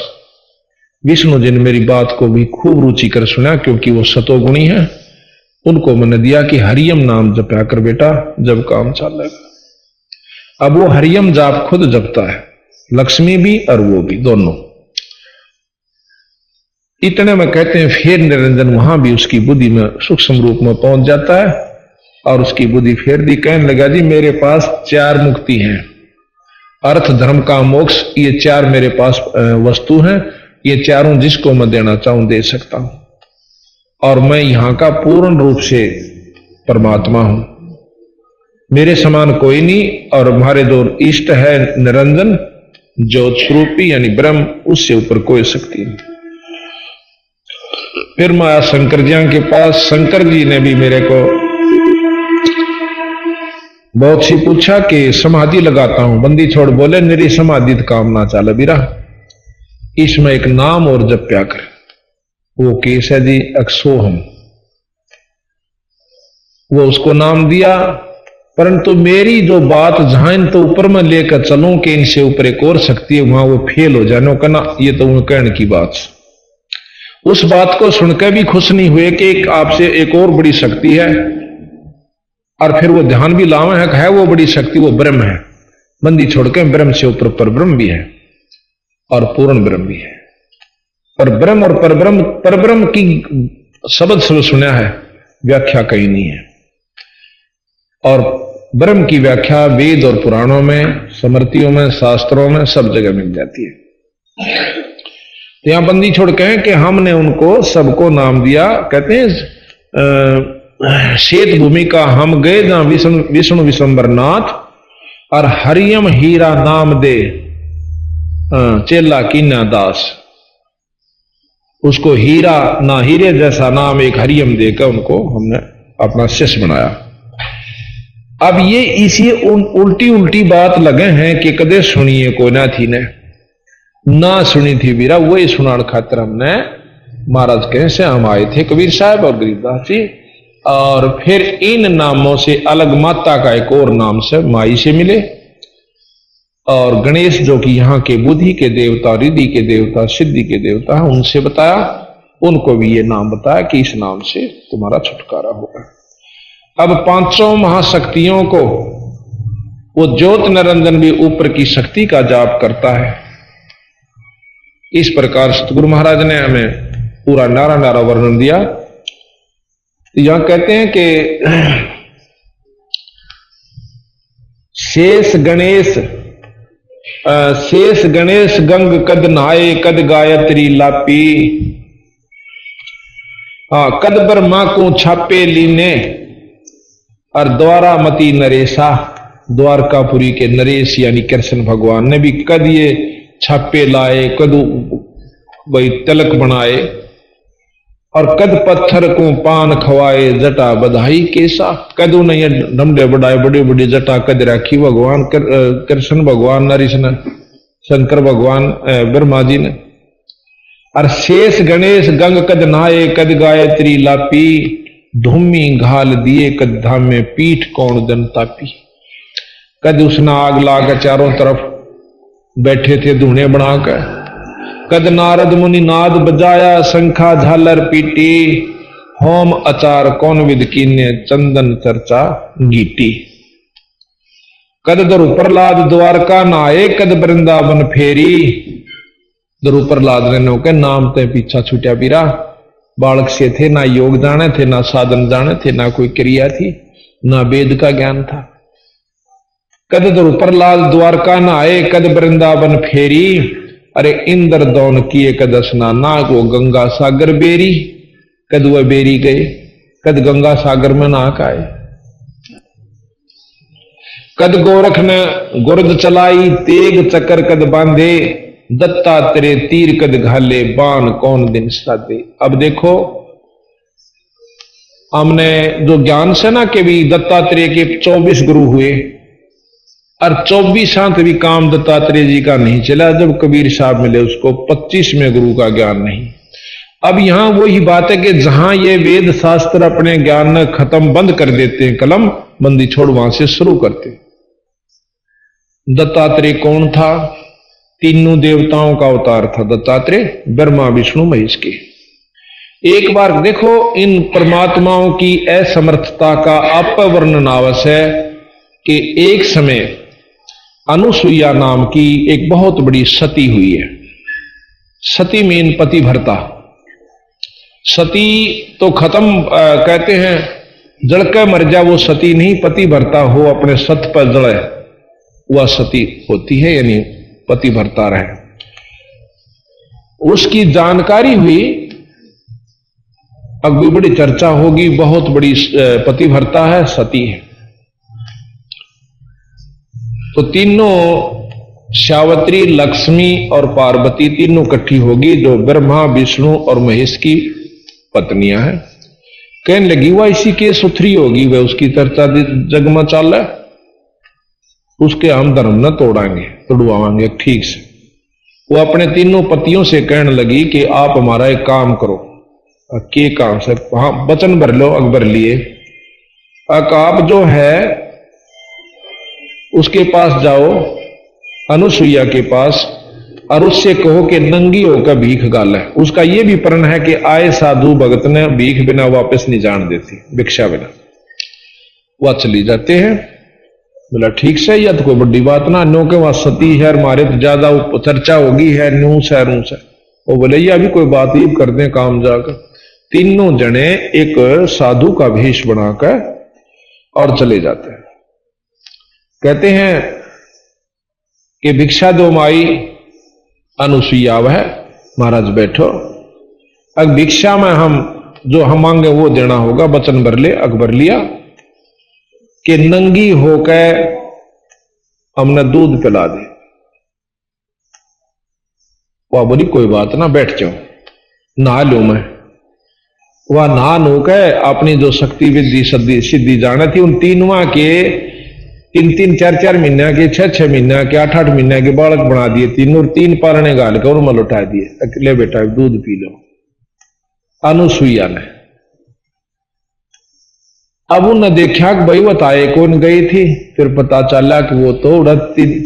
विष्णु जी ने मेरी बात को भी खूब रुचि कर सुना, क्योंकि वो सतोगुणी है। उनको मैंने दिया कि हरियम नाम जपया कर बेटा, जब काम चलेगा। अब वो हरियम जाप खुद जपता है, लक्ष्मी भी और वो भी, दोनों। इतने में कहते हैं फिर निरंजन वहां भी उसकी बुद्धि में सूक्ष्म रूप में पहुंच जाता है और उसकी बुद्धि फेर दी। कहने लगा जी मेरे पास 4 मुक्ति हैं, अर्थ धर्म का मोक्ष, ये 4 मेरे पास वस्तु हैं, ये चारों जिसको मैं देना चाहूं दे सकता हूं, और मैं यहां का पूर्ण रूप से परमात्मा हूं, मेरे समान कोई नहीं। और हमारे जो इष्ट है निरंजन ज्योत स्वरूपी यानी ब्रह्म, उससे ऊपर कोई शक्ति नहीं। फिर मैं आया शंकर जी के पास। शंकर जी ने भी मेरे को बहुत सी पूछा कि समाधि लगाता हूं। बंदी छोड़ बोले मेरी समाधि काम ना चाले बीरा, इसमें एक नाम और जप्या कर। वो केस है जी अक्षोहम, वो उसको नाम दिया परंतु मेरी जो बात जहां तो ऊपर में लेकर चलूं कि इनसे ऊपर एक और शक्ति है, वहां वो फेल हो जाने का ना, ये तो उन कहने की बात। उस बात को सुनकर भी खुश नहीं हुए कि एक आपसे एक और बड़ी शक्ति है, और फिर वो ध्यान भी लावे है वो बड़ी शक्ति वो ब्रह्म है। बंदी छोड़कर ब्रह्म से ऊपर पर ब्रह्म भी है और पूर्ण ब्रह्म भी है। पर ब्रह्म और परब्रह्म की शब्द सब सुना है, व्याख्या कहीं नहीं है। और ब्रह्म की व्याख्या वेद और पुराणों में, स्मृतियों में, शास्त्रों में सब जगह मिल जाती है। तो यहां बंदी छोड़ कहें कि हमने उनको सबको नाम दिया, कहते हैं श्वेत भूमि का हम गए जहां विष्णु विश्वंबरनाथ और हरियम हीरा नाम दे चेला कीना दास। उसको हीरा ना हीरे जैसा नाम एक हरियम देकर उनको हमने अपना शिष्य बनाया। अब ये इसी उल्टी उल्टी बात लगे हैं कि कदे सुनिए कोई ना थी ने ना सुनी थी वीरा, वही सुनान खातिर हमने महाराज कहे से हम आए थे, कबीर साहब और गरीबदास जी। और फिर इन नामों से अलग माता का एक और नाम से माई से मिले, और गणेश जो कि यहाँ के बुद्धि के देवता, रिद्धि के देवता, सिद्धि के देवता है, उनसे बताया, उनको भी ये नाम बताया कि इस नाम से तुम्हारा छुटकारा होगा। अब पांचों महाशक्तियों को वो ज्योत निरंजन भी ऊपर की शक्ति का जाप करता है। इस प्रकार सतगुरु महाराज ने हमें पूरा नारा नारा वर्णन दिया। यहां कहते हैं कि शेष गणेश गंग कद नहाए कद गायत्री लापी, कद ब्रह्मा को छापे लीने और द्वारा मती नरेशा। द्वारकापुरी के नरेश यानी कृष्ण भगवान ने भी कद ये छापे लाए, कद वही तिलक बनाए, और कद पत्थर को पान खवाए जटा बधाई केसा। कद उन्हें डमडे बढ़ाए बड़ी बड़ी जटा कद राखी भगवान कृष्ण भगवान नरेश ने, शंकर भगवान ब्रह्मा जी ने। और शेष गणेश गंग कद नहाए कद गायत्री लापी, धूमी घाल दिए कद धाम में पीठ कौन जनतापी। कद उसने आग लाकर चारों तरफ बैठे थे धूने बनाकर। कद नारद मुनि नाद बजाया शंखा झालर पीटी, होम अचार कौन विद कीन्य चंदन चर्चा गीटी। कद दरु प्रहलाद द्वारका नाए कद वृंदावन फेरी। दरु प्रहलाद ने के नाम ते पीछा छूटा पीरा, बालक से थे, ना योग जाने थे, ना साधन जाने थे, ना कोई क्रिया थी, ना वेद का ज्ञान था। कद दरु प्रहलाद द्वारका नाए कद वृंदावन फेरी, अरे इंद्र दौन किए कद स्नान, ना वो गंगा सागर बेरी। कद वह बेरी गए, कद गंगा सागर में नाक आए। कद गोरख ने गुर्द चलाई तेग चक्कर कद बांधे, दत्तात्रेय तीर कद घाले बाण कौन दिन साधे। अब देखो हमने जो ज्ञान से ना के भी दत्तात्रेय के 24 गुरु हुए, और 24 भी काम दत्तात्रेय जी का नहीं चला। जब कबीर साहब मिले उसको 25वें गुरु का ज्ञान नहीं। अब यहां वही बात है कि जहां ये वेद शास्त्र अपने ज्ञान खत्म बंद कर देते हैं, कलम बंदी छोड़ वहां से शुरू करते। दत्तात्रेय कौन था? तीनों देवताओं का अवतार था दत्तात्रेय, ब्रह्मा विष्णु महेश के। एक बार देखो इन परमात्माओं की असमर्थता का अपवर्णन आवश्यक है कि एक समय अनुसुईया नाम की एक बहुत बड़ी सती हुई है। सती मीन पतिव्रता। सती तो खत्म कहते हैं जड़कर मर जा वो सती नहीं, पतिव्रता हो अपने सत पर जड़े वह सती होती है, यानी पतिव्रता रहे। उसकी जानकारी हुई, अब भी बड़ी चर्चा होगी, बहुत बड़ी पतिव्रता है, सती है। तो तीनों सावित्री, लक्ष्मी और पार्वती तीनों इकट्ठी होगी, जो ब्रह्मा विष्णु और महेश की पत्नियां हैं। कहने लगी वह इसी के सुथरी होगी, वह उसकी चर्चा जग में चाल है, उसके हम धर्म न तोड़ाएंगे, तोड़वाएंगे ठीक से। वो अपने तीनों पतियों से कहने लगी कि आप हमारा एक काम करो। के काम से? हाँ, वचन भर लो। अकबर लिए आप जो है उसके पास जाओ, अनुसुईया के पास, और उससे कहो कि नंगी होकर भीख गाल है। उसका यह भी प्रण है कि आए साधु भगत ने भीख बिना वापस नहीं जान देती, भिक्षा बिना। वह चली जाते हैं। बोला ठीक से, यह तो कोई बड़ी बात ना, नो के वहां सती है, हमारे तो ज्यादा चर्चा होगी है, नूस है रूस है। वो बोले यह भी कोई बात ही कर दें काम जाकर। तीनों जने एक साधु का भेष बनाकर और चले जाते हैं। कहते हैं कि भिक्षा दो माई। अनुसुईया वह, महाराज बैठो, अब भिक्षा में हम जो हम मांगे वो देना होगा, वचन भर ले। अकबर लिया कि नंगी होकर हमने दूध पिला दे। वह बोली कोई बात ना, बैठ जाओ, नहा लो मैं। वह नहा नो के अपनी जो शक्ति विद्धि सिद्धि जाना थी, उन तीनों के 3-3, 4-4 महीना के, 6-6 महीना के, 8-8 महीना के बालक बना दिए तीनों, 3 पारने गाल कर उनमें लौटा दिए। अकेले बेटा दूध पी लो। अनुसुईया ने अब उन्होंने देखा कि भाई बताए कौन गई थी, फिर पता चला कि वो तो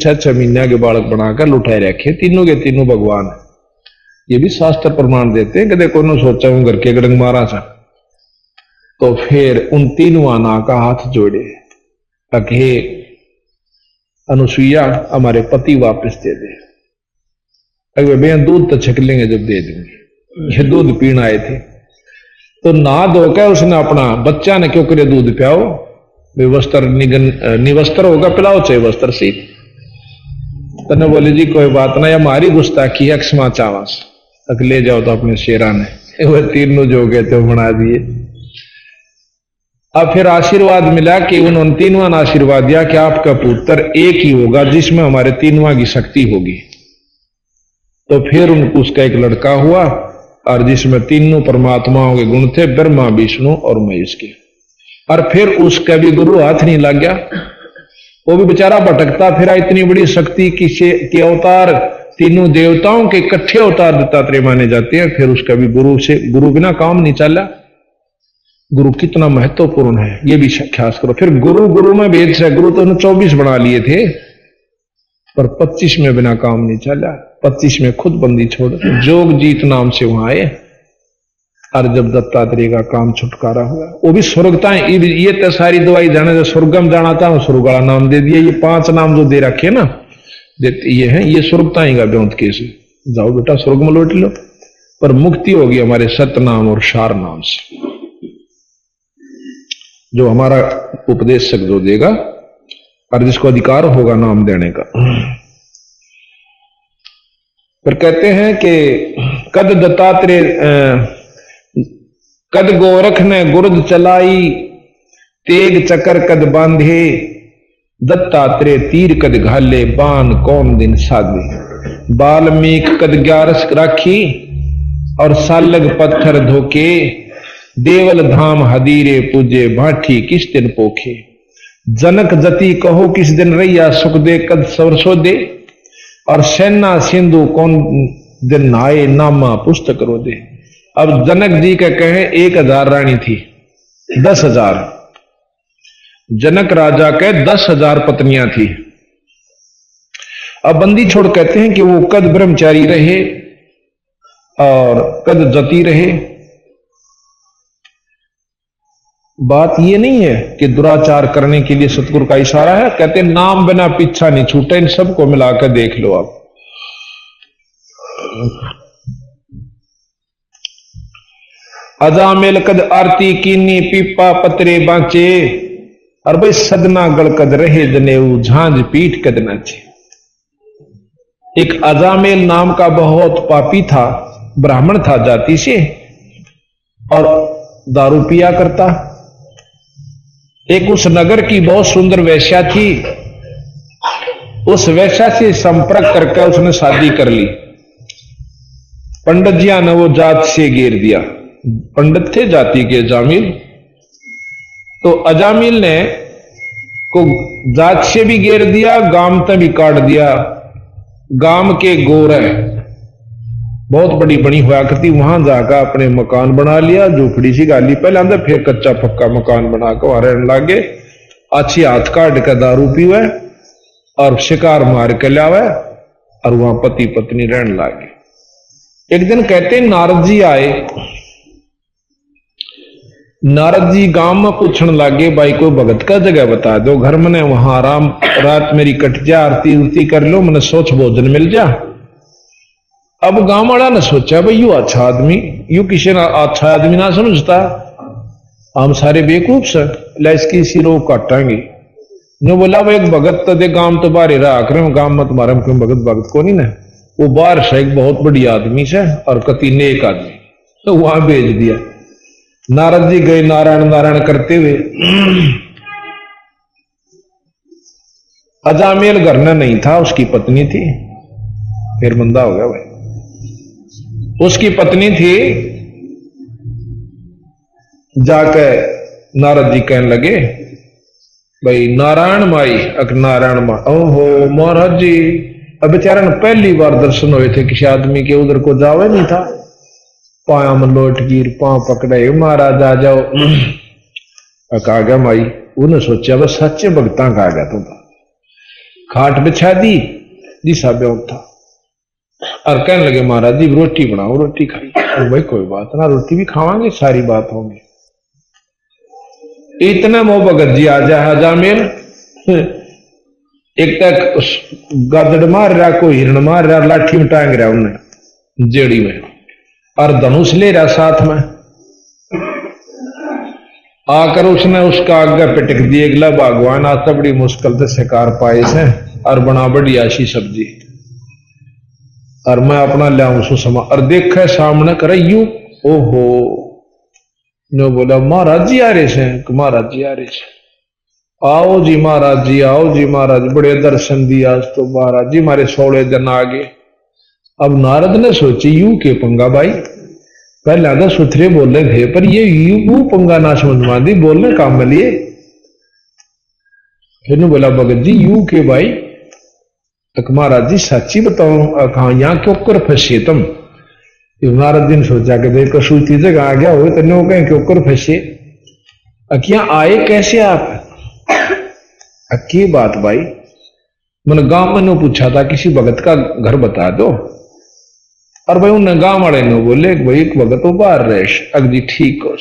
6-6 महीना के बालक बनाकर लुटाए रखे, तीनों के तीनों भगवान है। ये भी शास्त्र प्रमाण देते हैं कि देखो न सोचा हूं घर के गड़ंग मारा था। तो फिर उन तीनों आना का हाथ जोड़े, हे अनुसुईया हमारे पति वापस दे दे। अगर भैया दूध तो छक लेंगे जब दे देंगे। ये दूध पीने आए थे तो नहा धोकर उसने अपना बच्चा ने क्यों करे दूध पियाओ, वस्त्र निवस्त्र होगा, पिलाओ चाहे वस्त्र सी। तने बोले जी कोई बात ना, हमारी गुस्ताखी है, क्षमा चावास। तक ले जाओ तो अपने शेरा ने वह तीनों जो गए थे बना दिए। अब फिर आशीर्वाद मिला कि उन तीनों ने आशीर्वाद दिया कि आपका पुत्र एक ही होगा जिसमें हमारे तीनों की शक्ति होगी। तो फिर उनको उसका एक लड़का हुआ और जिसमें तीनों परमात्माओं के गुण थे, ब्रह्मा विष्णु और महेश के। और फिर उसका भी गुरु हाथ नहीं लग गया, वो भी बेचारा भटकता फिरा। इतनी बड़ी शक्ति के अवतार तीनों देवताओं के इकट्ठे अवतार दत्तात्रेय माने जाते हैं। फिर उसका भी गुरु बिना काम नहीं चला। गुरु कितना महत्वपूर्ण है ये भी ख्यास करो। फिर गुरु में भेद से गुरु तो 24 बना लिए थे, पर 25 में बिना काम नहीं चला। 25 में खुद बंदी छोड़ जोग जीत नाम से वहां आए। और जब दत्तात्रेय का काम छुटकारा हुआ, वो भी स्वर्गता ये तो सारी दवाई जाने जो स्वर्गम जाना था, स्वर्ग वाला नाम दे दिया। ये 5 नाम जो दे रखे ना, देते ये है, ये स्वर्गता का ब्योंत केस। जाओ बेटा स्वर्ग में लौट लो। पर मुक्ति होगी हमारे सतनाम और शार नाम से, जो हमारा उपदेशक जो देगा और जिसको अधिकार होगा नाम देने का। फिर कहते हैं कि कद दत्तात्रेय कद गोरख ने गुरुद चलाई, तेग चकर कद बांधे, दत्तात्रेय तीर कद घाले, बाण कौन दिन साधे। बाल्मीक कद 11 राखी और सालग पत्थर धोके, देवल धाम हदीरे पूजे, भाठी किस दिन पोखे। जनक जति कहो किस दिन रैया, सुख दे कद सरसो दे, और सेना सिंधु कौन दिन आए, नामा पुस्तक रो दे। अब जनक जी का कहे 1000 रानी थी, 10,000। जनक राजा के 10,000 पत्नियां थी। अब बंदी छोड़ कहते हैं कि वो कद ब्रह्मचारी रहे और कद जति रहे। बात ये नहीं है कि दुराचार करने के लिए सतगुरु का इशारा है। कहते हैं नाम बिना पीछा नहीं छूटे। इन सबको मिलाकर देख लो आप। अजामेल कद आरती कीनी, पीपा पतरे बांचे, और भाई सदना गल कद रहे जनेऊ, झांझ पीठ कद नाचे। एक अजामेल नाम का बहुत पापी था, ब्राह्मण था जाति से, और दारू पिया करता। एक उस नगर की बहुत सुंदर वेश्या थी, उस वेश्या से संपर्क करके उसने शादी कर ली। पंडित जी ने वो जात से घेर दिया। पंडित थे जाति के अजामिल, तो अजामिल ने को जात से भी घेर दिया, गांव तक भी काट दिया। गांव के गोरे बहुत बड़ी बनी हुआ करती, वहां जाकर अपने मकान बना लिया, झोपड़ी सी गाली पहले अंदर, फिर कच्चा पक्का मकान बनाकर वहां रहने लगे। अच्छी हाथ काट कर दारू पीवे और शिकार मार के लावे और वहां पति पत्नी रहने लागे। एक दिन कहते नारद जी आए। नारद जी गांव में पूछने लगे, भाई कोई भगत का जगह बता दो, घर में वहां आराम रात मेरी कट जा, आरती उरती कर लो, मैंने सोच भोजन मिल जा। अब गांव वाला ने सोचा भाई यू अच्छा आदमी, यू किसी ना अच्छा आदमी ना समझता, हम सारे बेवकूफ से ला इसकी सिरो काटांगे। ने बोला वो एक भगत तो दे गांव तो बाहर रहा करे, गांव में तुम्हारा क्यों भगत भगत को नहीं ना, वो बाहर से एक बहुत बड़ी आदमी से और कति नेक आदमी, तो वहां भेज दिया। नारद जी गए नारायण नारायण करते हुए। अजामेल घर में नहीं था, उसकी पत्नी थी, फिर मंदा हो गया भाई। उसकी पत्नी थी, जाकर नारद जी कहने लगे भाई नारायण माई अक नारायण माँ। ओहो महाराज जी, अब बेचारा ने पहली बार दर्शन हुए थे किसी आदमी के, उधर को जावे नहीं था, पाया में लोट गिर पांव पकड़े, महाराज आ जाओ। कहा गया माई, उन्हें सोचा बस सच्चे भगता का आ गया तुम। खाट बिछा दी जिसा ब्योग था और कहने लगे महाराज जी रोटी बनाओ, रोटी खाई। भाई कोई बात ना, रोटी भी खावांगे, सारी बात होगी। इतने मो भगत जी आ जा हजामेल, एक तक गदड़ मार रहा, कोई हिरण मार रहा, लाठी में टांग रहा उन्हें जेड़ी में, और धनुष ले रहा साथ में। आकर उसने उसका आगे पिटक दिए, अगला भगवान आज तो बड़ी मुश्किल से शिकार पाए से और बना बड़ी आशी सब्जी, और मैं अपना लियाऊं सुषमा, और देखे सामने करे यू। ओहो नो बोला महाराज जी आ रहे से, महाराज जी आ रहे से, आओ जी महाराज जी, आओ जी महाराज, बड़े दर्शन दिया आज तो महाराज जी, हमारे 16 दिन आगे। अब नारद ने सोची यू के पंगा भाई, पहले आधा सुथरे बोल रहे थे, पर ये यू पंगा ना समझ दी, बोलने काम में लिए। फिर ने बोला भगत जी यू के भाई, महाराज जी सच्ची बताओ कहा यहाँ क्यों कर फंसे तुम। नारद जी ने सोचा कि देखो सूती जगह आ गया हो तो नो कहीं क्यों कर फंसे, अकिया आए कैसे आप। अक्की बात भाई, मैंने गांव में ने पूछा था किसी भगत का घर बता दो, और भाई उन्हें गांव वाले ने बोले भाई एक भगत तो बाहर रहे। अगजी ठीक हो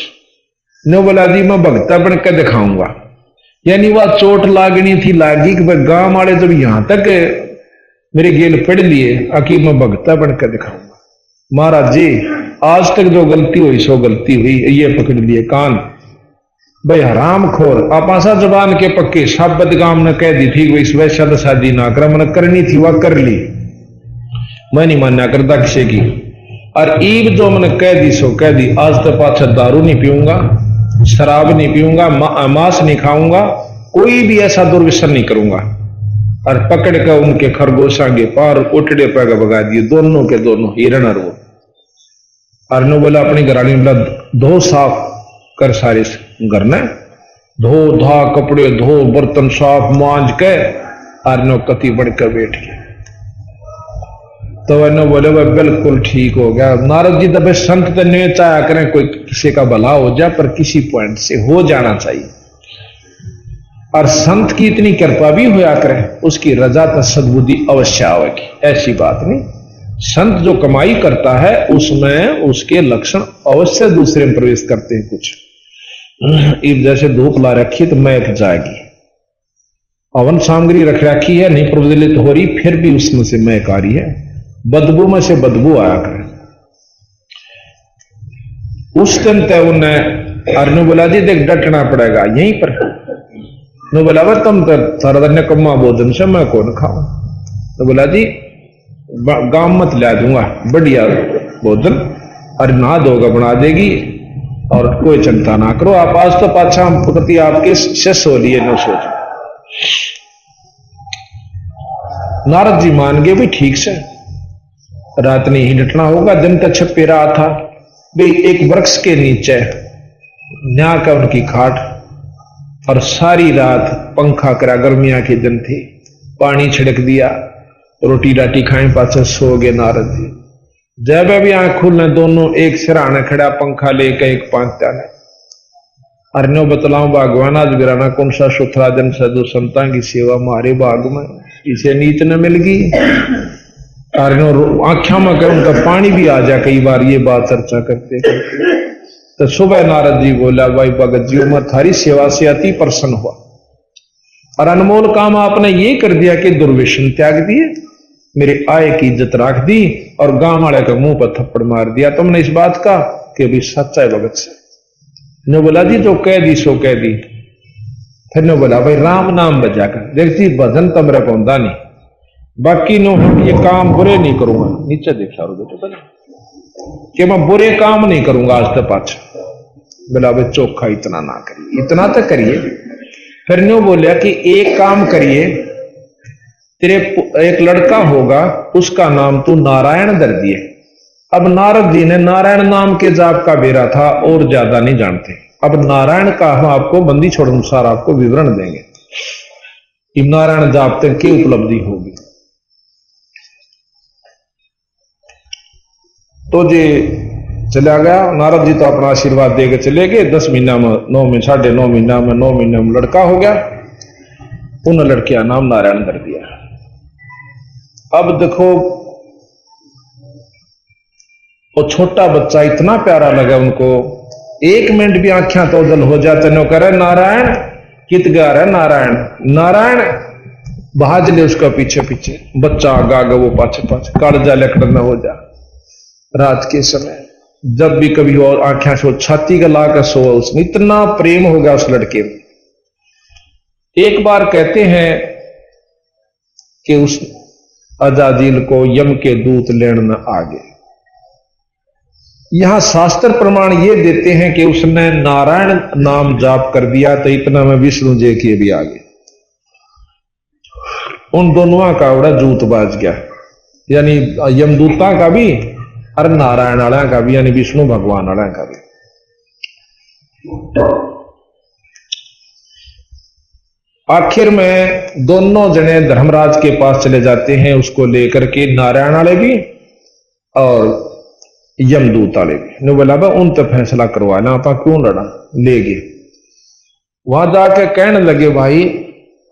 ने बोला जी मैं भगता बन के दिखाऊंगा, यानी वह चोट लागनी थी लागी कि भाई गांव वाले जब यहां तक मेरे गेल पढ़ लिए, आखिर मैं भगता बन के दिखाऊंगा। महाराज जी आज तक जो गलती हुई सो गलती हुई, ये पकड़ लिए कान भाई हराम खोर, आप आशा जबान के पक्के सब बदगाम ने कह दी थी इस वैसा तो शादी ना कर, मैंने करनी थी वह कर ली, मैं नहीं मानना करता किसी की, और ईब जो मैंने कह दी सो कह दी। आज तो पाछा दारू नहीं पीऊंगा, शराब नहीं पीऊंगा, मांस नहीं खाऊंगा, कोई भी ऐसा दुर्व्यसन नहीं करूंगा। और पकड़ कर उनके खरगोशा के पार उठड़े पैग भगा दिए, दोनों के दोनों हिरण और वो। और ने बोला अपनी घरानी बोला धो साफ कर सारे घर ने, धो धा कपड़े धो बर्तन साफ मांझ के, और नो कति बढ़कर बैठ गया। तो वह बोले वह बिल्कुल ठीक हो गया। नारद जी तो संत तो नहीं चाहा करें कोई किसी का भला हो जाए, पर किसी पॉइंट से हो जाना चाहिए, और संत की इतनी कृपा भी होया करे, उसकी रजा तो सद्बुद्धि अवश्य आवेगी, ऐसी बात नहीं। संत जो कमाई करता है उसमें उसके लक्षण अवश्य दूसरे में प्रवेश करते हैं। कुछ इब जैसे धूप ला रखी तो महक जाएगी, हवन सामग्री रख रखी है नहीं प्रज्वलित हो रही, फिर भी उसमें से महक आ रही है, बदबू में से बदबू आया करे। उस दिन तय उन्हें अर्नु बोला जी देख डटना पड़ेगा यहीं पर। नो बोला वह तुम तो सारा दिन कम्मा भोजन से मैं कौन खाऊं। तो बोला जी गांव मत ला दूंगा, बढ़िया भोजन और नहा धोगा बना देगी, और कोई चिंता ना करो आप, आज तो पाछा हम प्रति आपके शिष्य हो लिए न सोच। नारद जी मान गए भी ठीक से, रात नहीं ही डटना होगा। दिन तक छपे रहा था भाई एक वृक्ष के नीचे न्या का उनकी खाट, और सारी रात पंखा करा, गर्मियां के दिन थे, पानी छिड़क दिया, रोटी राटी खाए, पाछे सो गए नारद जी। जब अभी आंख खुलने दोनों एक सिराने खड़ा, पंखा लेकर एक पांचता ने अरण्यो बतलाऊं भगवान आज गिराना कौन सा सुथरा जन से जो संतान की सेवा मारे बाग में। इसे नीत न मिल गई और आख्या में कर उनका पानी भी आ जा। कई बार ये बात चर्चा करते करते तो सुबह नारद जी बोला, भाई भगत जी मैं थारी सेवा से अति प्रसन्न हुआ और अनमोल काम आपने ये कर दिया कि दुर्व्यसन त्याग दिए, मेरे आय की इज्जत रख दी और गांव वाले का मुंह पर थप्पड़ मार दिया तुमने इस बात का कि अभी सच्चा है भगत से। ने बोला जी जो कह दी सो कह दी। फिर ने बोला भाई राम नाम बजा कर देख जी भजन तो मेरा पौधा नहीं, बाकी नो ये काम बुरे नहीं करूंगा। नीचे देखा बेटे कि मैं बुरे काम नहीं करूंगा आज तक पाछा। बोला भाई चोखा इतना ना करिए, इतना तो करिए। फिर नो बोलिया कि एक काम करिए, तेरे एक लड़का होगा उसका नाम तू नारायण धर दिए। अब नारद जी ने नारायण नाम के जाप का बेरा था और ज्यादा नहीं जानते। अब नारायण का हम आपको बंदी छोड़ अनुसार आपको विवरण देंगे कि नारायण जाप तक की उपलब्धि होगी। तो जी चला गया नारद जी तो अपना आशीर्वाद देकर चले गए। 10 महीना में 9 में 9.5 महीना में 9 महीने में लड़का हो गया। उन लड़के का नाम नारायण धर दिया। अब देखो वो छोटा बच्चा इतना प्यारा लगा उनको, 1 मिनट भी आंखें तो जल हो जाते नो करे नारायण कित गा रहा नारायण नारायण भाज ले उसका पीछे पीछे। बच्चा आगा आगा वो पाछे पाछे कालजा लकड़ न हो जा। रात के समय जब भी कभी और आंखें सो छाती का ला कर सो, उसमें इतना प्रेम होगा उस लड़के में। एक बार कहते हैं कि उस अजाजिल को यम के दूत लेन न आगे। यहां शास्त्र प्रमाण ये देते हैं कि उसने नारायण नाम जाप कर दिया तो इतना में विष्णु जी की भी आगे। उन दोनों का बड़ा जूत बाज गया, यानी यमदूता का भी और नारायण वाला का भी, यानी विष्णु भगवान वाला का भी। आखिर में दोनों जने धर्मराज के पास चले जाते हैं उसको लेकर के, नारायण वाले भी और यमदूत वाले भी। ने बोला बा उन तो फैसला करवाना, आप क्यों लड़ा, ले गए। वहां जाके कहने लगे भाई,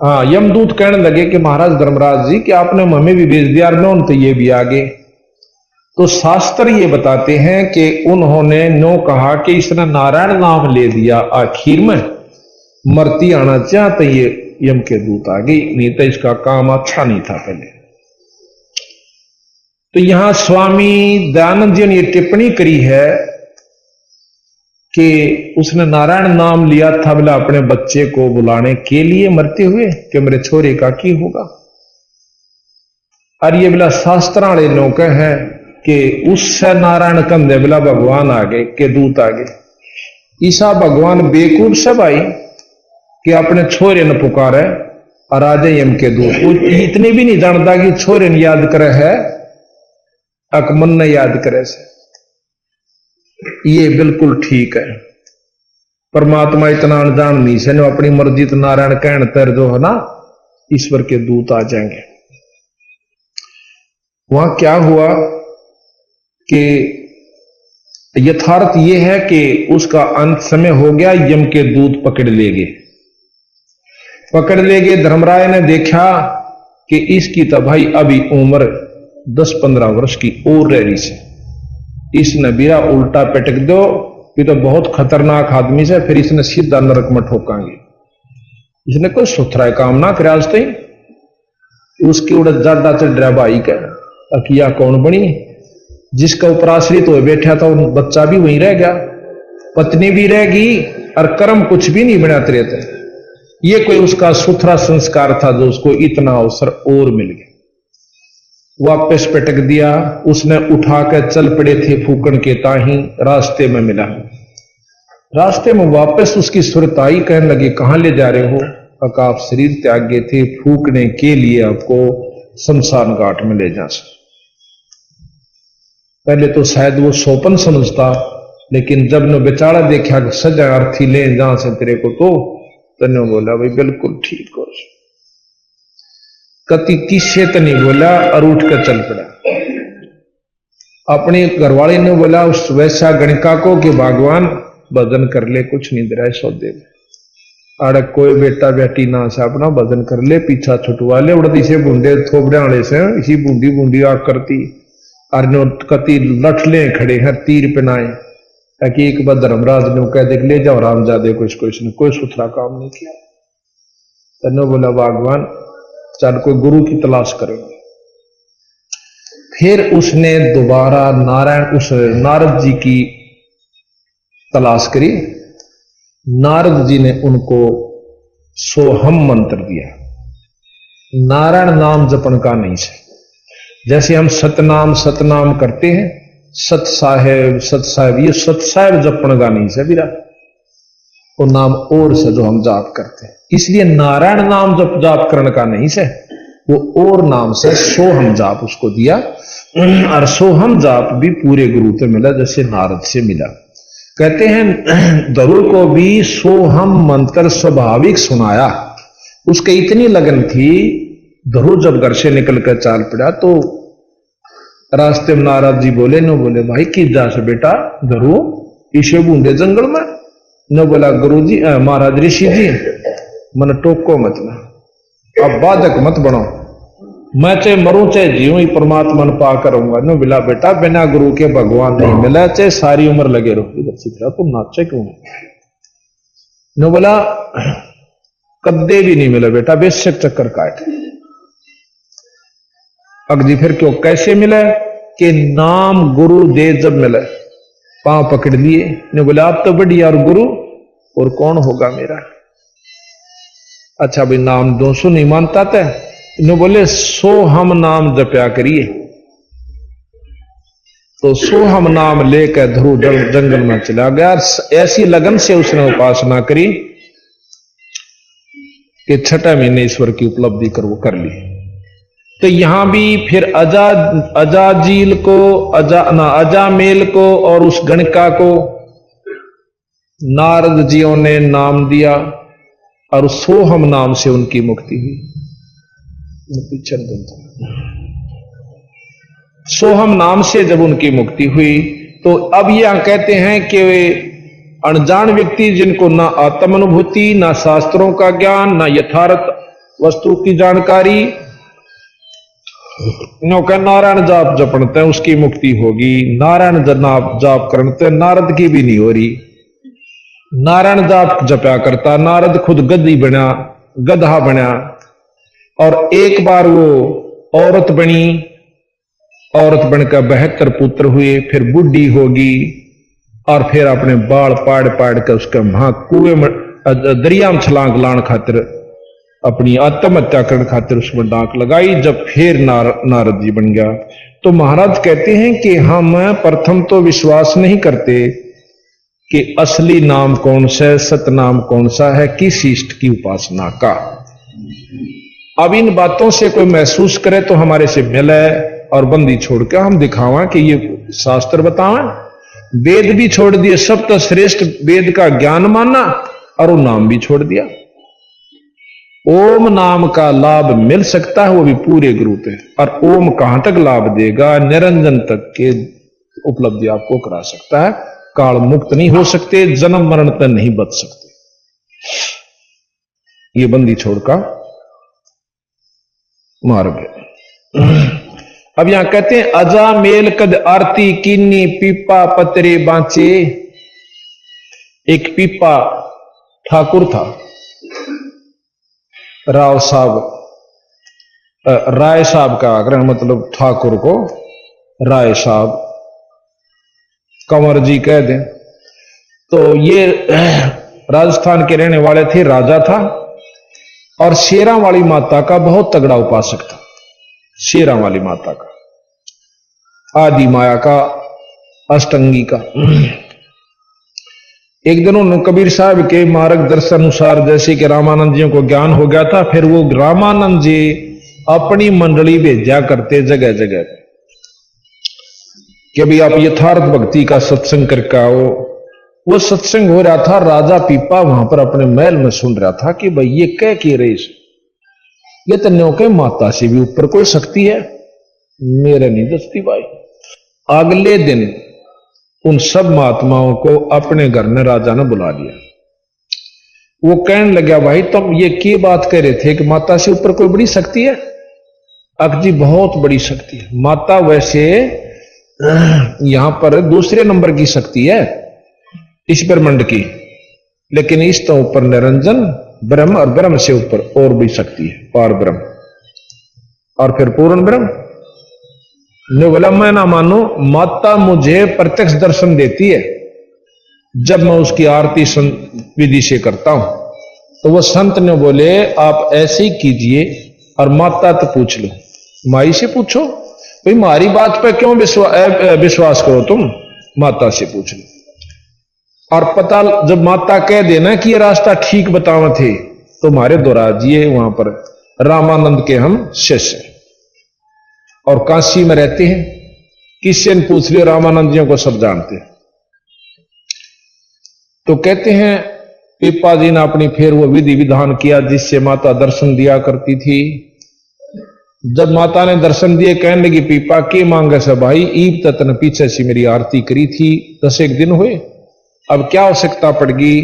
हाँ यमदूत कहने लगे कि महाराज धर्मराज जी कि आपने हमें भी भेज दिया और तो ये भी आगे। तो शास्त्र ये बताते हैं कि उन्होंने नो कहा कि इसने नारायण नाम ले दिया, आखिर में मरती आना चाहते ये यम के दूत आ गई, नहीं तो इसका काम अच्छा नहीं था पहले। तो यहां स्वामी दयानंद जी ने यह टिप्पणी करी है कि उसने नारायण नाम लिया था बोला अपने बच्चे को बुलाने के लिए मरते हुए कि मेरे छोरे का की होगा। और ये बोला शास्त्र वाले लोग हैं कि उससे नारायण कंधे बोला भगवान आ गए के दूत आ गए। ईसा भगवान बेकूफ से भाई कि अपने छोरे ने पुकारे और आ जाए यम के दूत। वो इतने भी नहीं जानता कि छोरे ने याद करे है अकमन ने याद करे से। ये बिल्कुल ठीक है। परमात्मा इतना अनजान नहीं से ने अपनी मर्जी तो नारायण कहन तर जो है ना ईश्वर के दूत आ जाएंगे। वहां क्या हुआ कि यथार्थ यह है कि उसका अंत समय हो गया, यम के दूत पकड़ ले गए। धर्मराय ने देखा कि इसकी तो भाई अभी उम्र 10-15 वर्ष की और रह रही से, इसने बिरा उल्टा पटक दो, ये तो बहुत खतरनाक आदमी से, फिर इसने सीधा नरक में ठोकांगे। इसने कोई सुथरा काम ना करे आज तक। उसकी उड़द ज्यादा चढ़ रहा भाई का अकिया कौन बनी, जिसका ऊपर आश्रित हो बैठा था वो बच्चा भी वहीं रह गया, पत्नी भी रह गई और कर्म कुछ भी नहीं बनाते रहते। ये कोई उसका सुथरा संस्कार था जो उसको इतना अवसर और मिल गया। वापस पटक दिया। उसने उठाकर चल पड़े थे फूकन के ताही, रास्ते में मिला। रास्ते में वापस उसकी सुरत आई, कहने लगे कहां ले जा रहे हो? अका आप शरीर त्याग गए थे, फूकने के लिए आपको शमशान घाट में ले जा सकते। पहले तो शायद वो सोपन समझता, लेकिन जब ने बेचारा देखा कि सजा अर्थी ले जहां से तेरे को, तो तने बोला भाई बिल्कुल ठीक हो। कति किससे तो नहीं बोला और उठ कर चल पड़ा। अपने घरवाले ने बोला उस वैसा गणिका को कि भगवान भजन कर ले, कुछ नहीं दे रहा है सौदे में। अड़क कोई बेटा बेटी ना से अपना वजन कर ले, पीछा छुटवा ले, उड़ती से बूंदे थोपड़े वाले से इसी बूंदी बूंदी आग करती। और कति लठले खड़े हैं तीर पिनाए, ताकि एक बार धर्मराज ने कह देख ले जाओ रामजादे को, इसको इसने कोई सुथरा काम नहीं किया। तन्नो बोला भगवान चल कोई गुरु की तलाश करेंगे। फिर उसने दोबारा नारद जी की तलाश करी। नारद जी ने उनको सोहम मंत्र दिया। नारायण नाम जपन का नहीं से, जैसे हम सतनाम करते हैं, सत साहेब ये सत साहेब जपन का नहीं से बिरा, वो नाम और से जो हम जाप करते हैं, इसलिए नारायण नाम जप जाप करने का नहीं से, वो और नाम से सोहम जाप उसको दिया। और सोहम जाप भी पूरे गुरु से मिला जैसे नारद से मिला। कहते हैं धरुर को भी सोहम मंत्र स्वाभाविक सुनाया। उसके इतनी लगन थी, धरुर जब घर से निकल कर चाल पड़ा तो रास्ते में नारद जी बोले भाई कि जा से बेटा धरुर इसे बूंदे जंगल में न बोला गुरु जी महाराज ऋषि जी मन टोको मत ना, अब बाधक मत बनो, मैं चाहे मरूं चाहे जीऊं ही परमात्मा पा करूंगा। नो बिला बेटा बिना गुरु के भगवान नहीं मिला, चाहे सारी उम्र लगे रहो। तुम नाचे क्यों? नो बोला कद्दे भी नहीं मिला बेटा, बेशक चक्कर काट। अगजी फिर क्यों कैसे मिला? कि नाम गुरु दे जब मिला, पांव पकड़ लिए। ने बोला आप तो बढ़िया और गुरु और कौन होगा मेरा? अच्छा भाई नाम 200 नहीं मानता था। इन्होंने बोले सोहम नाम जपया करिए। तो सोहम नाम लेकर ध्रुव जंगल में चला गया। ऐसी लगन से उसने उपासना करी कि 6 महीने ईश्वर की उपलब्धि कर ली। तो यहां भी फिर अजाजील को अजामेल को और उस गणिका को नारद जियों ने नाम दिया और सोहम नाम से उनकी मुक्ति हुई। सोहम नाम से जब उनकी मुक्ति हुई तो अब यह कहते हैं कि वे अनजान व्यक्ति जिनको ना आत्म अनुभूति, ना शास्त्रों का ज्ञान, ना यथार्थ वस्तु की जानकारी, का नारायण जाप जपनते उसकी मुक्ति होगी। नारायण जाप करते नारद की भी नहीं हो रही। नारायण जाप जपया करता नारद खुद गधा बना और एक बार वो औरत बनी, औरत बनकर 72 पुत्र हुए, फिर बुढ़ी होगी और फिर अपने बाल पाड़ कर उसके वहां कुएं में दरिया में छलांग लाने खातिर अपनी आत्महत्या करने खातिर उसमें डांक लगाई। जब फिर नारद जी बन गया तो महाराज कहते हैं कि हम प्रथम तो विश्वास नहीं करते कि असली नाम कौन सा है, सतनाम कौन सा है, किस इष्ट की उपासना का। अब इन बातों से कोई महसूस करे तो हमारे से मिले और बंदी छोड़ के हम दिखावा कि ये शास्त्र बतावा। वेद भी छोड़ दिए, सप्त श्रेष्ठ वेद का ज्ञान माना और वो नाम भी छोड़ दिया। ओम नाम का लाभ मिल सकता है वो भी पूरे गुरु पे, और ओम कहां तक लाभ देगा? निरंजन तक के उपलब्धि आपको करा सकता है। काल मुक्त नहीं हो सकते, जन्म मरण तक नहीं बच सकते। ये बंदी छोड़कर मार गए। अब यहां कहते हैं अजा मेल कद आरती कीनी पीपा पतरे बांचे। एक पीपा ठाकुर था, राव साहब, राय साहब का आग्रह, मतलब ठाकुर को राय साहब, कंवर जी कह दें तो ये राजस्थान के रहने वाले थे। राजा था और शेरा वाली माता का बहुत तगड़ा उपासक था। शेरा वाली माता का, आदि माया का, अष्टंगी का। एक दिन उन्होंने कबीर साहब के मार्गदर्शन अनुसार जैसे कि रामानंद जी को ज्ञान हो गया था, फिर वो रामानंद जी अपनी मंडली भेजा करते जगह जगह कि भाई आप यथार्थ भक्ति का सत्संग करके आओ। वो सत्संग हो रहा था, राजा पीपा वहां पर अपने महल में सुन रहा था कि भाई ये कह के रही, ये तन्यों के माता से भी ऊपर कोई शक्ति है, मेरे नहीं दस्ती भाई। अगले दिन उन सब महात्माओं को अपने घर में राजा ने बुला लिया। वो कहने लगा, भाई तुम ये की बात कह रहे थे कि माता से ऊपर कोई बड़ी शक्ति है? अक जी बहुत बड़ी शक्ति है। माता वैसे यहां पर दूसरे नंबर की शक्ति है इस ब्रह्मांड की, लेकिन इस तो ऊपर निरंजन ब्रह्म और ब्रह्म से ऊपर और भी शक्ति है, पार ब्रह्म और फिर पूर्ण ब्रह्म। ने बोला, मैं ना मानो, माता मुझे प्रत्यक्ष दर्शन देती है जब मैं उसकी आरती विधि से करता हूं। तो वो संत ने बोले, आप ऐसे ही कीजिए और माता तो पूछ लो, माई से पूछो, भाई हमारी बात पे क्यों विश्वास करो तुम, माता से पूछ लो। और पता जब माता कह देना कि ये रास्ता ठीक बतावे थे, तो हमारे द्वारा जी वहां पर रामानंद के हम शिष्य और काशी में रहते हैं, किससे पूछ लियो, रामानंद जी को सब जानते हैं। तो कहते हैं पीपा जी ने अपनी फिर वो विधि विधान किया जिससे माता दर्शन दिया करती थी। जब माता ने दर्शन दिए, कहने लगी, पीपा के मांगे से भाई, ईब ततन पीछे से मेरी आरती करी थी, 10 दिन हुए, अब क्या आवश्यकता पड़गी?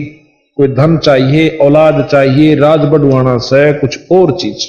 कोई धन चाहिए, औलाद चाहिए, राज बढ़वाना से कुछ और चीज।